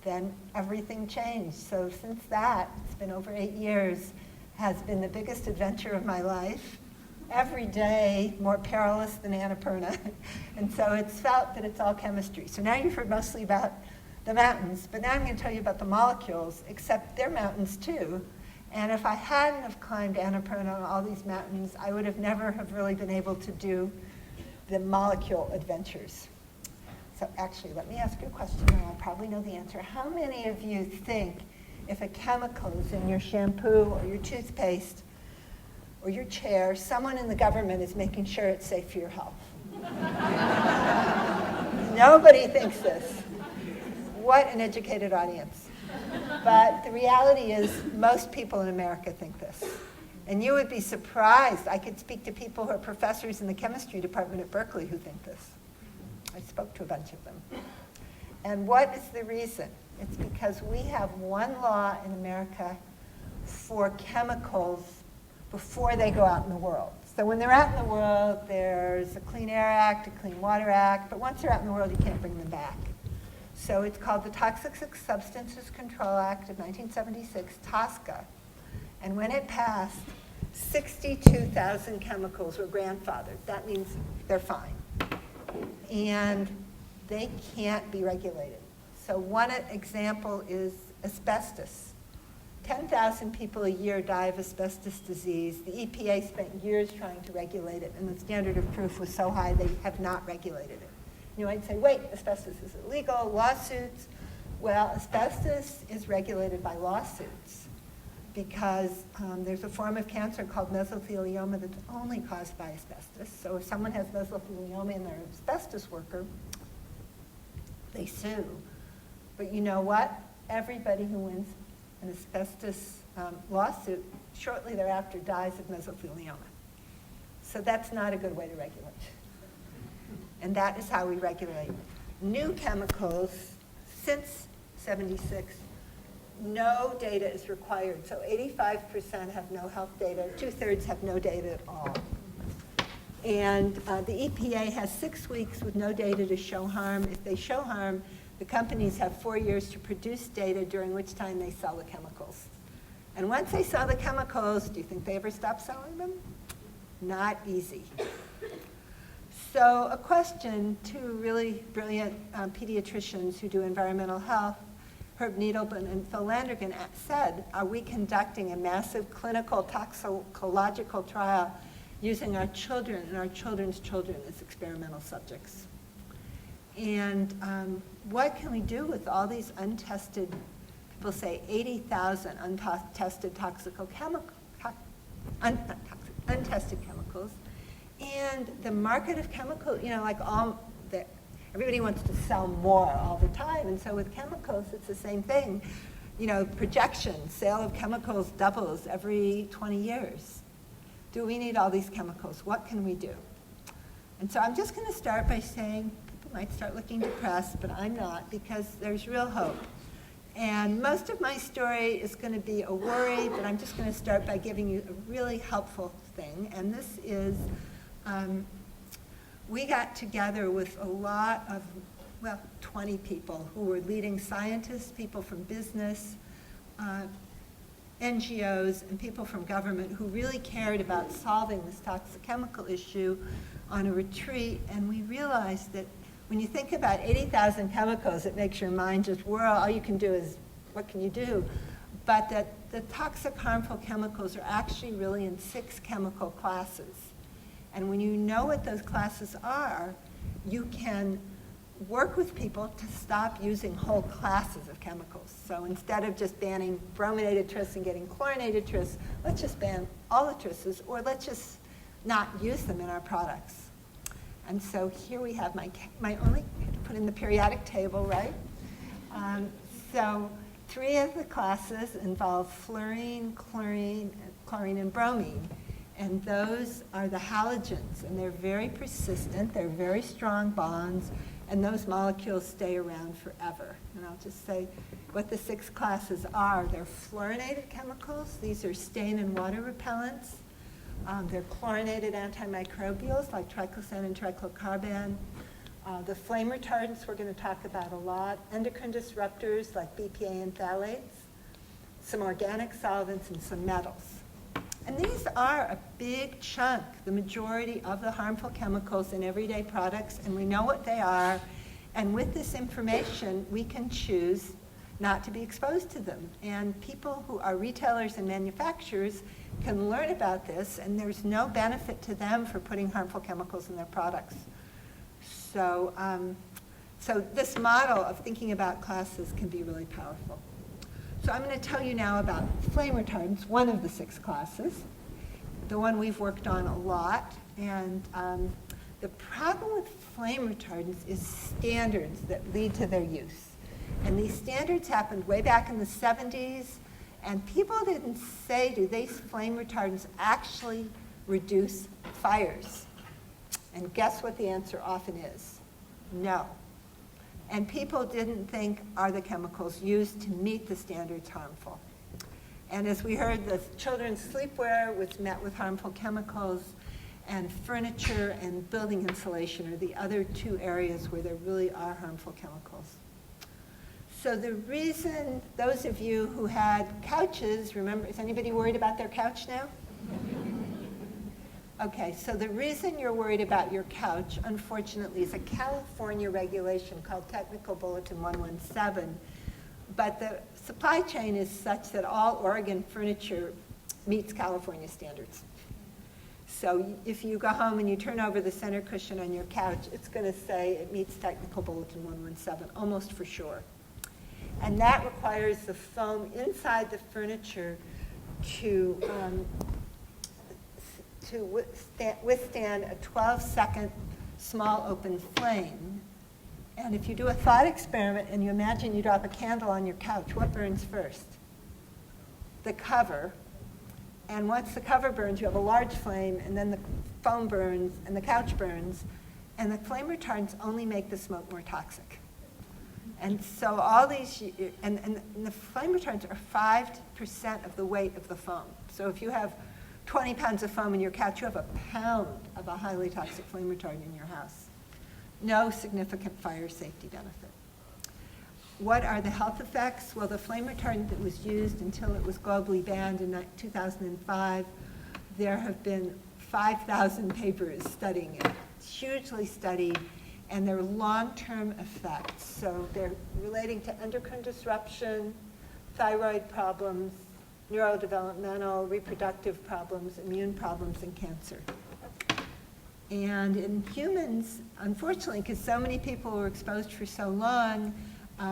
Speaker 1: then everything changed. So since that, it's been over 8 years, has been the biggest adventure of my life. Every day more perilous than Annapurna. And so it's felt that it's all chemistry. So now you've heard mostly about the mountains, but now I'm going to tell you about the molecules, except they're mountains too. And if I hadn't have climbed Annapurna and all these mountains, I would have never have really been able to do the molecule adventures. So actually, let me ask you a question, and I'll probably know the answer. How many of you think if a chemical is in your shampoo or your toothpaste or your chair, someone in the government is making sure it's safe for your health? Nobody thinks this. What an educated audience. But the reality is most people in America think this. And you would be surprised. I could speak to people who are professors in the chemistry department at Berkeley who think this. I spoke to a bunch of them. And what is the reason? It's because we have one law in America for chemicals before they go out in the world. So when they're out in the world, there's a Clean Air Act, a Clean Water Act, but once they're out in the world, you can't bring them back. So it's called the Toxic Substances Control Act of 1976, TSCA. And when it passed, 62,000 chemicals were grandfathered. That means they're fine. And they can't be regulated. So one example is asbestos. 10,000 people a year die of asbestos disease. The EPA spent years trying to regulate it, and the standard of proof was so high they have not regulated it. You might say, wait, asbestos is illegal, lawsuits. Well, asbestos is regulated by lawsuits because there's a form of cancer called mesothelioma that's only caused by asbestos. So if someone has mesothelioma and they're an asbestos worker, they sue. But you know what? Everybody who wins an asbestos lawsuit shortly thereafter dies of mesothelioma. So that's not a good way to regulate. And that is how we regulate new chemicals. Since '76, no data is required. So 85% have no health data, 2/3 have no data at all. And the EPA has 6 weeks with no data to show harm. If they show harm, the companies have 4 years to produce data, during which time they sell the chemicals. And once they sell the chemicals, do you think they ever stop selling them? Not easy. So a question to really brilliant pediatricians who do environmental health, Herb Needleman and Phil Landrigan, said, are we conducting a massive clinical toxicological trial using our children and our children's children as experimental subjects? And what can we do with all these untested, people say 80,000 untested untested chemicals, and the market of chemicals, you know, like everybody wants to sell more all the time, and so with chemicals, it's the same thing. You know, projection, sale of chemicals doubles every 20 years. Do we need all these chemicals? What can we do? And so I'm just going to start by saying, people might start looking depressed, but I'm not, because there's real hope. And most of my story is going to be a worry, but I'm just going to start by giving you a really helpful thing. And this is, we got together with a lot of, well, 20 people who were leading scientists, people from business, NGOs, and people from government who really cared about solving this toxic chemical issue on a retreat. And we realized that when you think about 80,000 chemicals, it makes your mind just whirl. All you can do is, what can you do? But that the toxic, harmful chemicals are actually really in 6 chemical classes. And when you know what those classes are, you can work with people to stop using whole classes of chemicals. So instead of just banning brominated tris and getting chlorinated tris, let's just ban all the trises, or let's just not use them in our products. And so here we have my only, put in the periodic table, right? So 3 of the classes involve fluorine, chlorine, and bromine. And those are the halogens, and they're very persistent, they're very strong bonds, and those molecules stay around forever. And I'll just say what the 6 classes are. They're fluorinated chemicals. These are stain and water repellents. They're chlorinated antimicrobials like triclosan and triclocarban. The flame retardants we're going to talk about a lot. Endocrine disruptors like BPA and phthalates. Some organic solvents and some metals. And these are a big chunk, the majority of the harmful chemicals in everyday products, and we know what they are. And with this information, we can choose not to be exposed to them. And people who are retailers and manufacturers can learn about this, and there's no benefit to them for putting harmful chemicals in their products. So, so this model of thinking about classes can be really powerful. So I'm going to tell you now about flame retardants, one of the 6 classes, the one we've worked on a lot. And the problem with flame retardants is standards that lead to their use. And these standards happened way back in the 70s, and people didn't say, do these flame retardants actually reduce fires? And guess what the answer often is? No. And people didn't think, are the chemicals used to meet the standards harmful? And as we heard, the children's sleepwear was met with harmful chemicals, and furniture and building insulation are the other 2 areas where there really are harmful chemicals. So the reason, those of you who had couches, remember, is anybody worried about their couch now? Okay, so the reason you're worried about your couch, unfortunately, is a California regulation called Technical Bulletin 117. But the supply chain is such that all Oregon furniture meets California standards. So if you go home and you turn over the center cushion on your couch, it's going to say it meets Technical Bulletin 117, almost for sure. And that requires the foam inside the furniture to withstand a 12-second small open flame. And if you do a thought experiment and you imagine you drop a candle on your couch, what burns first? The cover. And once the cover burns, you have a large flame, and then the foam burns, and the couch burns, and the flame retardants only make the smoke more toxic. And so all these, and the flame retardants are 5% of the weight of the foam. So if you have 20 pounds of foam in your couch, you have a pound of a highly toxic flame retardant in your house. No significant fire safety benefit. What are the health effects? Well, the flame retardant that was used until it was globally banned in 2005, there have been 5,000 papers studying it. It's hugely studied, and there are long-term effects. So they're relating to endocrine disruption, thyroid problems, neurodevelopmental, reproductive problems, immune problems, and cancer. And in humans, unfortunately, because so many people were exposed for so long,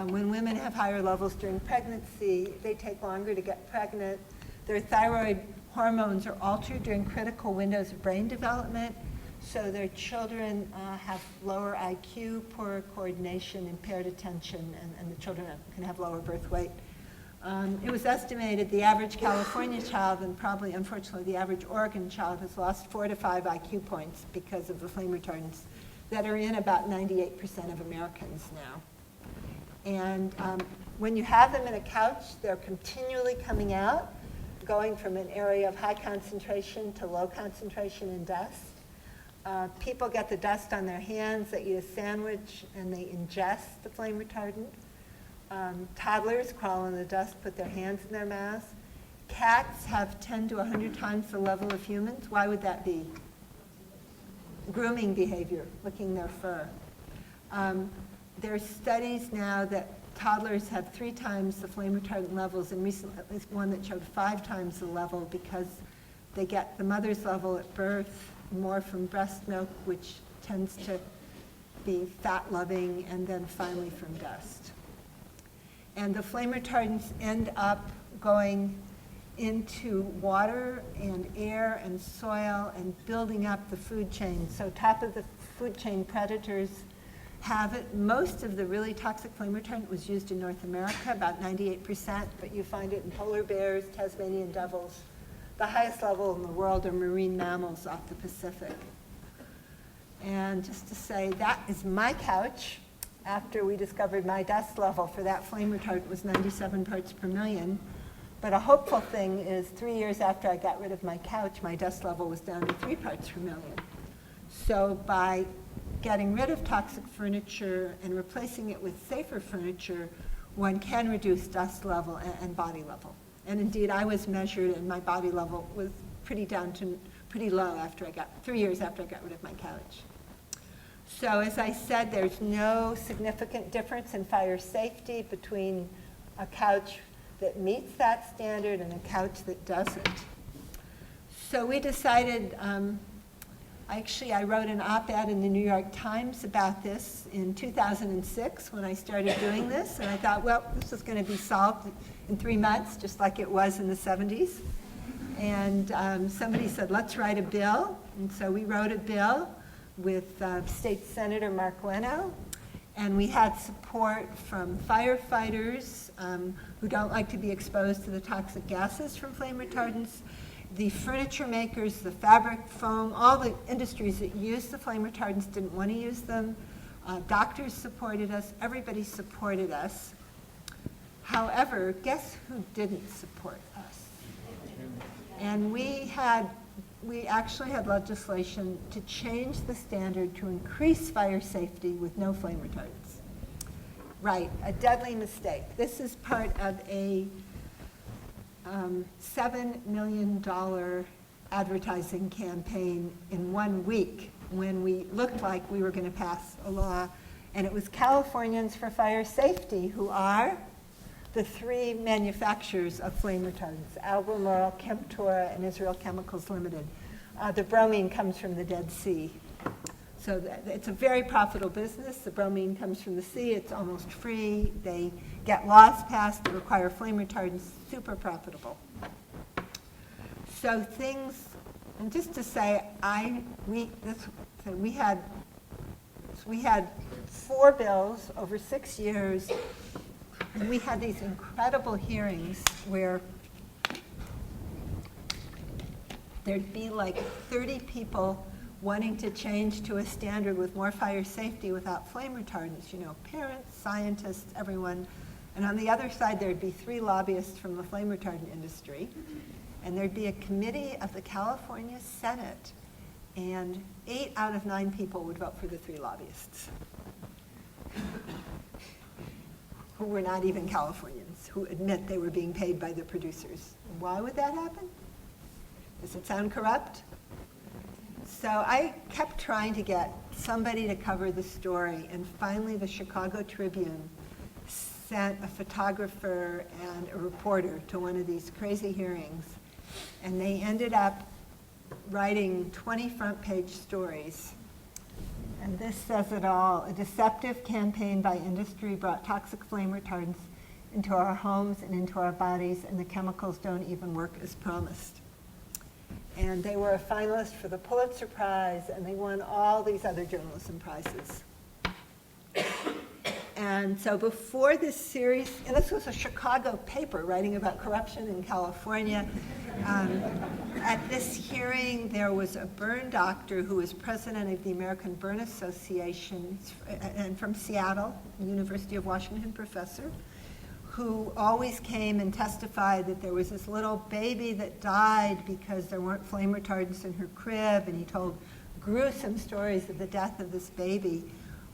Speaker 1: when women have higher levels during pregnancy, they take longer to get pregnant. Their thyroid hormones are altered during critical windows of brain development, so their children have lower IQ, poorer coordination, impaired attention, and the children can have lower birth weight. It was estimated the average California child, and probably, unfortunately, the average Oregon child has lost 4 to 5 IQ points because of the flame retardants that are in about 98% of Americans now. And when you have them in a couch, they're continually coming out, going from an area of high concentration to low concentration in dust. People get the dust on their hands, they eat a sandwich, and they ingest the flame retardant. Toddlers crawl in the dust, put their hands in their mouths. Cats have 10 to 100 times the level of humans. Why would that be? Grooming behavior, licking their fur. There are studies now that toddlers have 3 times the flame retardant levels, and recently at least one that showed 5 times the level because they get the mother's level at birth, more from breast milk, which tends to be fat-loving, and then finally from dust. And the flame retardants end up going into water and air and soil and building up the food chain. So top of the food chain predators have it. Most of the really toxic flame retardant was used in North America, about 98%, but you find it in polar bears, Tasmanian devils. The highest level in the world are marine mammals off the Pacific. And just to say, that is my couch. After we discovered my dust level for that flame retardant was 97 parts per million. But a hopeful thing is 3 years after I got rid of my couch, my dust level was down to 3 parts per million. So by getting rid of toxic furniture and replacing it with safer furniture, one can reduce dust level and body level. And indeed, I was measured, and my body level was pretty low after 3 years after I got rid of my couch. So as I said, there's no significant difference in fire safety between a couch that meets that standard and a couch that doesn't. So we decided, I wrote an op-ed in the New York Times about this in 2006 when I started doing this, and I thought, well, this is going to be solved in 3 months, just like it was in the 70s. And somebody said, let's write a bill. And so we wrote a bill with State Senator Mark Leno, and we had support from firefighters who don't like to be exposed to the toxic gases from flame retardants, the furniture makers, the fabric, foam, all the industries that use the flame retardants didn't want to use them. Doctors supported us, everybody supported us. However, guess who didn't support us? And we actually had legislation to change the standard to increase fire safety with no flame retardants. Right, a deadly mistake. This is part of a $7 million advertising campaign in 1 week when we looked like we were going to pass a law. And it was Californians for Fire Safety, who are the 3 manufacturers of flame retardants, Albemarle, Chemtura, and Israel Chemicals Limited. The bromine comes from the Dead Sea. So it's a very profitable business. The bromine comes from the sea. It's almost free. They get laws passed that require flame retardants. Super profitable. So things, and just to say, we had 4 bills over 6 years, and we had these incredible hearings where there'd be like 30 people wanting to change to a standard with more fire safety without flame retardants, parents, scientists, everyone. And on the other side, there'd be 3 lobbyists from the flame retardant industry. And there'd be a committee of the California Senate, and 8 out of 9 people would vote for the 3 lobbyists, who were not even Californians, who admit they were being paid by the producers. Why would that happen? Does it sound corrupt? So I kept trying to get somebody to cover the story, and finally the Chicago Tribune sent a photographer and a reporter to one of these crazy hearings, and they ended up writing 20 front-page stories. And this says it all. A deceptive campaign by industry brought toxic flame retardants into our homes and into our bodies, and the chemicals don't even work as promised. And they were a finalist for the Pulitzer Prize, and they won all these other journalism prizes. And so before this series, and this was a Chicago paper writing about corruption in California, at this hearing there was a burn doctor who was president of the American Burn Association, and from Seattle, University of Washington professor, who always came and testified that there was this little baby that died because there weren't flame retardants in her crib, and he told gruesome stories of the death of this baby.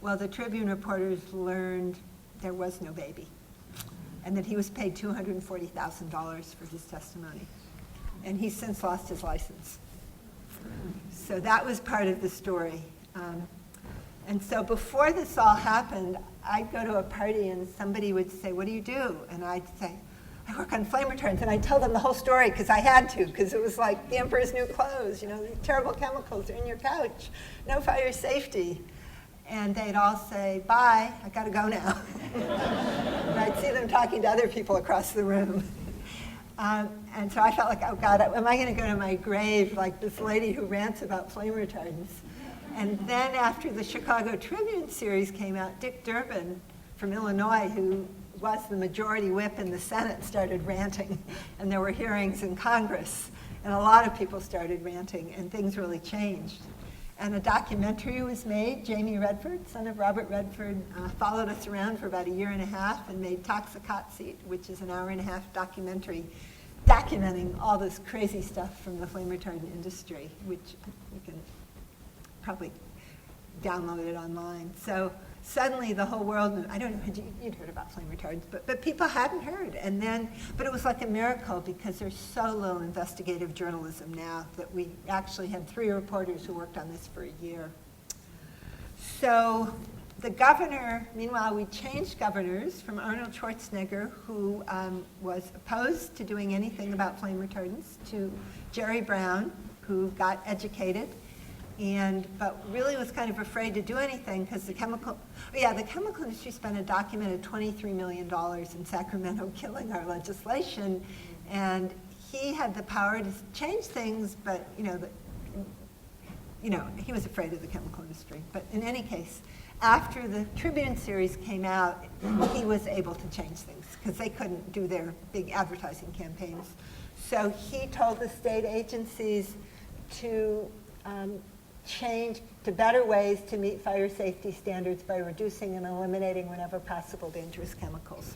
Speaker 1: Well, the Tribune reporters learned there was no baby, and that he was paid $240,000 for his testimony. And he's since lost his license. So that was part of the story. And so before this all happened, I'd go to a party and somebody would say, "What do you do?" And I'd say, "I work on flame retardants." And I'd tell them the whole story because I had to, because it was like the emperor's new clothes, these terrible chemicals are in your couch, no fire safety. And they'd all say, "Bye, I gotta go now." And I'd see them talking to other people across the room. And so I felt like, oh God, am I gonna go to my grave like this lady who rants about flame retardants? And then after the Chicago Tribune series came out, Dick Durbin from Illinois, who was the majority whip in the Senate, started ranting. And there were hearings in Congress, and a lot of people started ranting, and things really changed. And a documentary was made. Jamie Redford, son of Robert Redford, followed us around for about 1.5 years and made Toxic Hot Seat, which is an 1.5 hour documentary documenting all this crazy stuff from the flame retardant industry, which you can probably download it online. So suddenly the whole world knew. I don't know, you'd heard about flame retardants, but people hadn't heard. And then, but it was like a miracle because there's so little investigative journalism now that we actually had 3 reporters who worked on this for 1 year. So the governor, meanwhile, we changed governors from Arnold Schwarzenegger, who was opposed to doing anything about flame retardants, to Jerry Brown, who got educated, but really was kind of afraid to do anything because the chemical industry spent a documented $23 million in Sacramento killing our legislation, and he had the power to change things, but he was afraid of the chemical industry. But in any case, after the Tribune series came out, he was able to change things because they couldn't do their big advertising campaigns. So he told the state agencies to change to better ways to meet fire safety standards by reducing and eliminating whenever possible dangerous chemicals.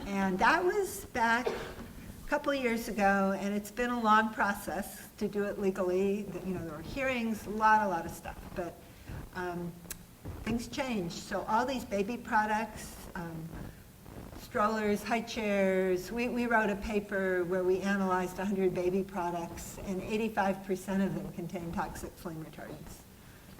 Speaker 1: And that was back a couple of years ago, and it's been a long process to do it legally. There were hearings, a lot of stuff, but things changed. So all these baby products, strollers, high chairs. We wrote a paper where we analyzed 100 baby products, and 85% of them contain toxic flame retardants.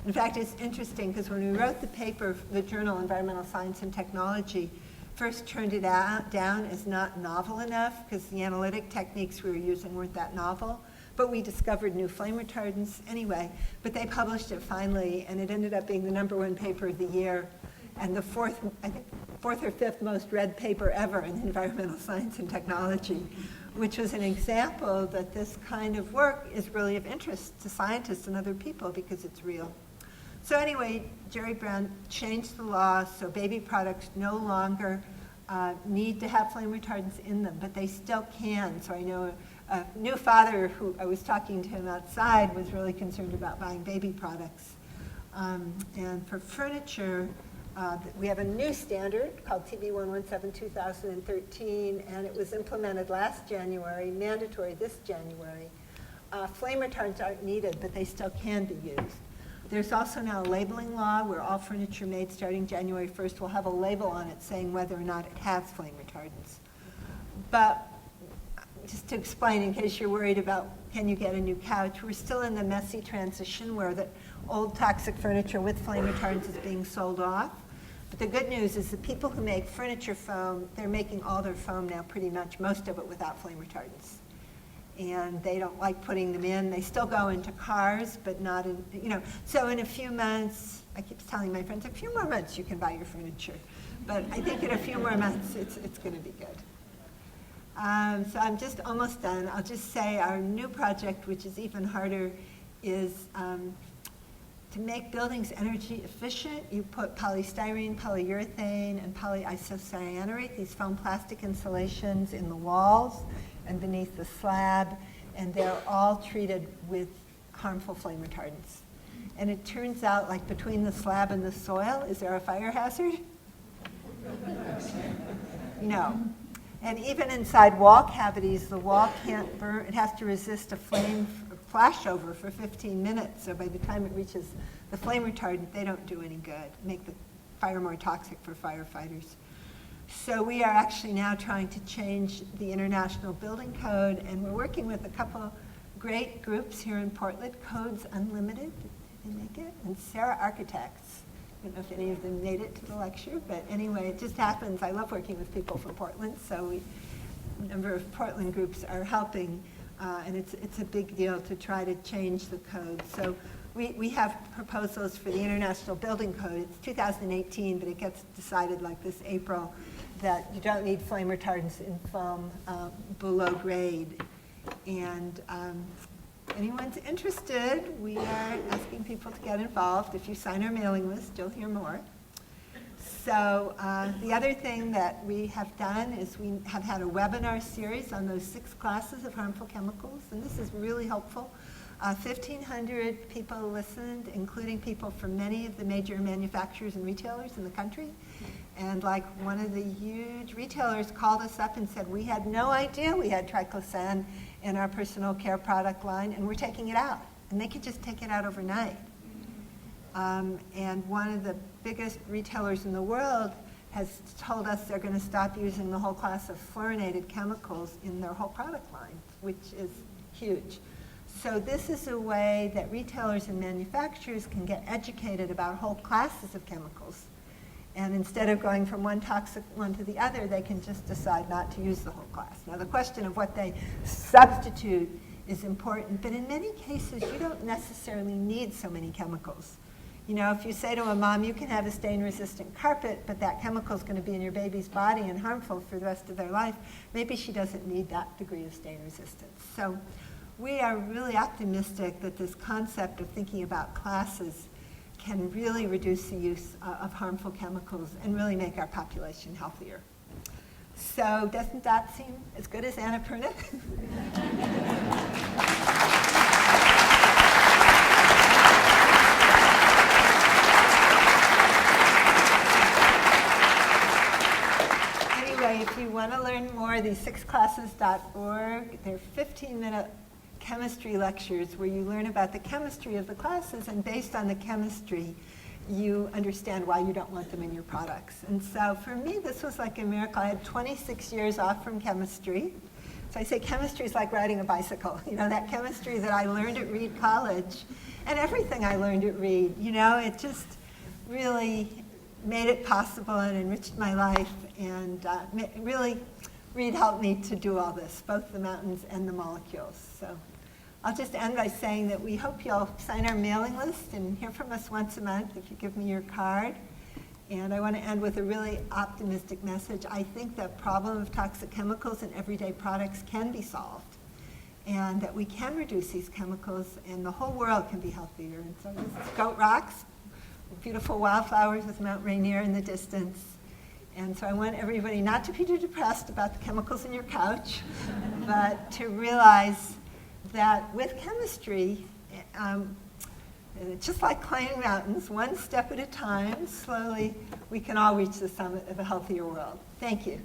Speaker 1: In fact, it's interesting because when we wrote the paper, the journal Environmental Science and Technology first turned it down as not novel enough because the analytic techniques we were using weren't that novel. but we discovered new flame retardants anyway. But they published it finally, and it ended up being the #1 paper of the year, and the fourth or fifth most read paper ever in environmental science and technology, which was an example that this kind of work is really of interest to scientists and other people because it's real. So anyway, Jerry Brown changed the law so baby products no longer need to have flame retardants in them, but they still can. So I know a new father who I was talking to him outside was really concerned about buying baby products. And for furniture, we have a new standard called TB 117-2013, and it was implemented last January, mandatory this January. Flame retardants aren't needed, but they still can be used. There's also now a labeling law where all furniture made starting January 1st will have a label on it saying whether or not it has flame retardants. But just to explain, in case you're worried about can you get a new couch, we're still in the messy transition where the old toxic furniture with flame retardants is being sold off. But the good news is the people who make furniture foam, they're making all their foam now pretty much, most of it without flame retardants. And they don't like putting them in. They still go into cars, but not in, So in a few months, I keep telling my friends, a few more months you can buy your furniture. But I think in a few more months, it's going to be good. So I'm just almost done. I'll just say our new project, which is even harder, is to make buildings energy efficient. You put polystyrene, polyurethane, and polyisocyanurate, these foam plastic insulations in the walls and beneath the slab, and they're all treated with harmful flame retardants. And it turns out, like between the slab and the soil, is there a fire hazard? No. And even inside wall cavities, the wall can't burn. It has to resist a flame flashover for 15 minutes. So by the time it reaches the flame retardant, they don't do any good, make the fire more toxic for firefighters. So we are actually now trying to change the International Building Code, and we're working with a couple great groups here in Portland, Codes Unlimited, did they make it? And Sarah Architects. I don't know if any of them made it to the lecture, but anyway, it just happens. I love working with people from Portland, so a number of Portland groups are helping, and it's a big deal to try to change the code. So we have proposals for the International Building Code. It's 2018, but it gets decided like this April that you don't need flame retardants in foam below grade. And anyone's interested, we are asking people to get involved. If you sign our mailing list, you'll hear more. So the other thing that we have done is we have had a webinar series on those 6 classes of harmful chemicals, and this is really helpful. 1,500 people listened, including people from many of the major manufacturers and retailers in the country. And like one of the huge retailers called us up and said, we had no idea we had triclosan in our personal care product line, and we're taking it out. And they could just take it out overnight. And one of the biggest retailers in the world has told us they're going to stop using the whole class of fluorinated chemicals in their whole product line, which is huge. So this is a way that retailers and manufacturers can get educated about whole classes of chemicals. And instead of going from one toxic one to the other, they can just decide not to use the whole class. Now, the question of what they substitute is important, but in many cases, you don't necessarily need so many chemicals. You know, if you say to a mom, you can have a stain-resistant carpet, but that chemical is going to be in your baby's body and harmful for the rest of their life, maybe she doesn't need that degree of stain resistance. So we are really optimistic that this concept of thinking about classes can really reduce the use of harmful chemicals and really make our population healthier. So doesn't that seem as good as Annapurna? Anyway, if you want to learn more, these 6classes.org, they're 15-minute chemistry lectures where you learn about the chemistry of the classes, and based on the chemistry, you understand why you don't want them in your products. And so for me, this was like a miracle. I had 26 years off from chemistry. So I say chemistry is like riding a bicycle. You know, that chemistry that I learned at Reed College, and everything I learned at Reed, you know, it just really made it possible and enriched my life. And really, Reed helped me to do all this, both the mountains and the molecules. So I'll just end by saying that we hope you'll sign our mailing list and hear from us once a month if you give me your card. And I want to end with a really optimistic message. I think the problem of toxic chemicals in everyday products can be solved, and that we can reduce these chemicals, and the whole world can be healthier. And so this is Goat Rocks, beautiful wildflowers with Mount Rainier in the distance. And so I want everybody not to be too depressed about the chemicals in your couch, but to realize that with chemistry, just like climbing mountains, one step at a time, slowly, we can all reach the summit of a healthier world. Thank you.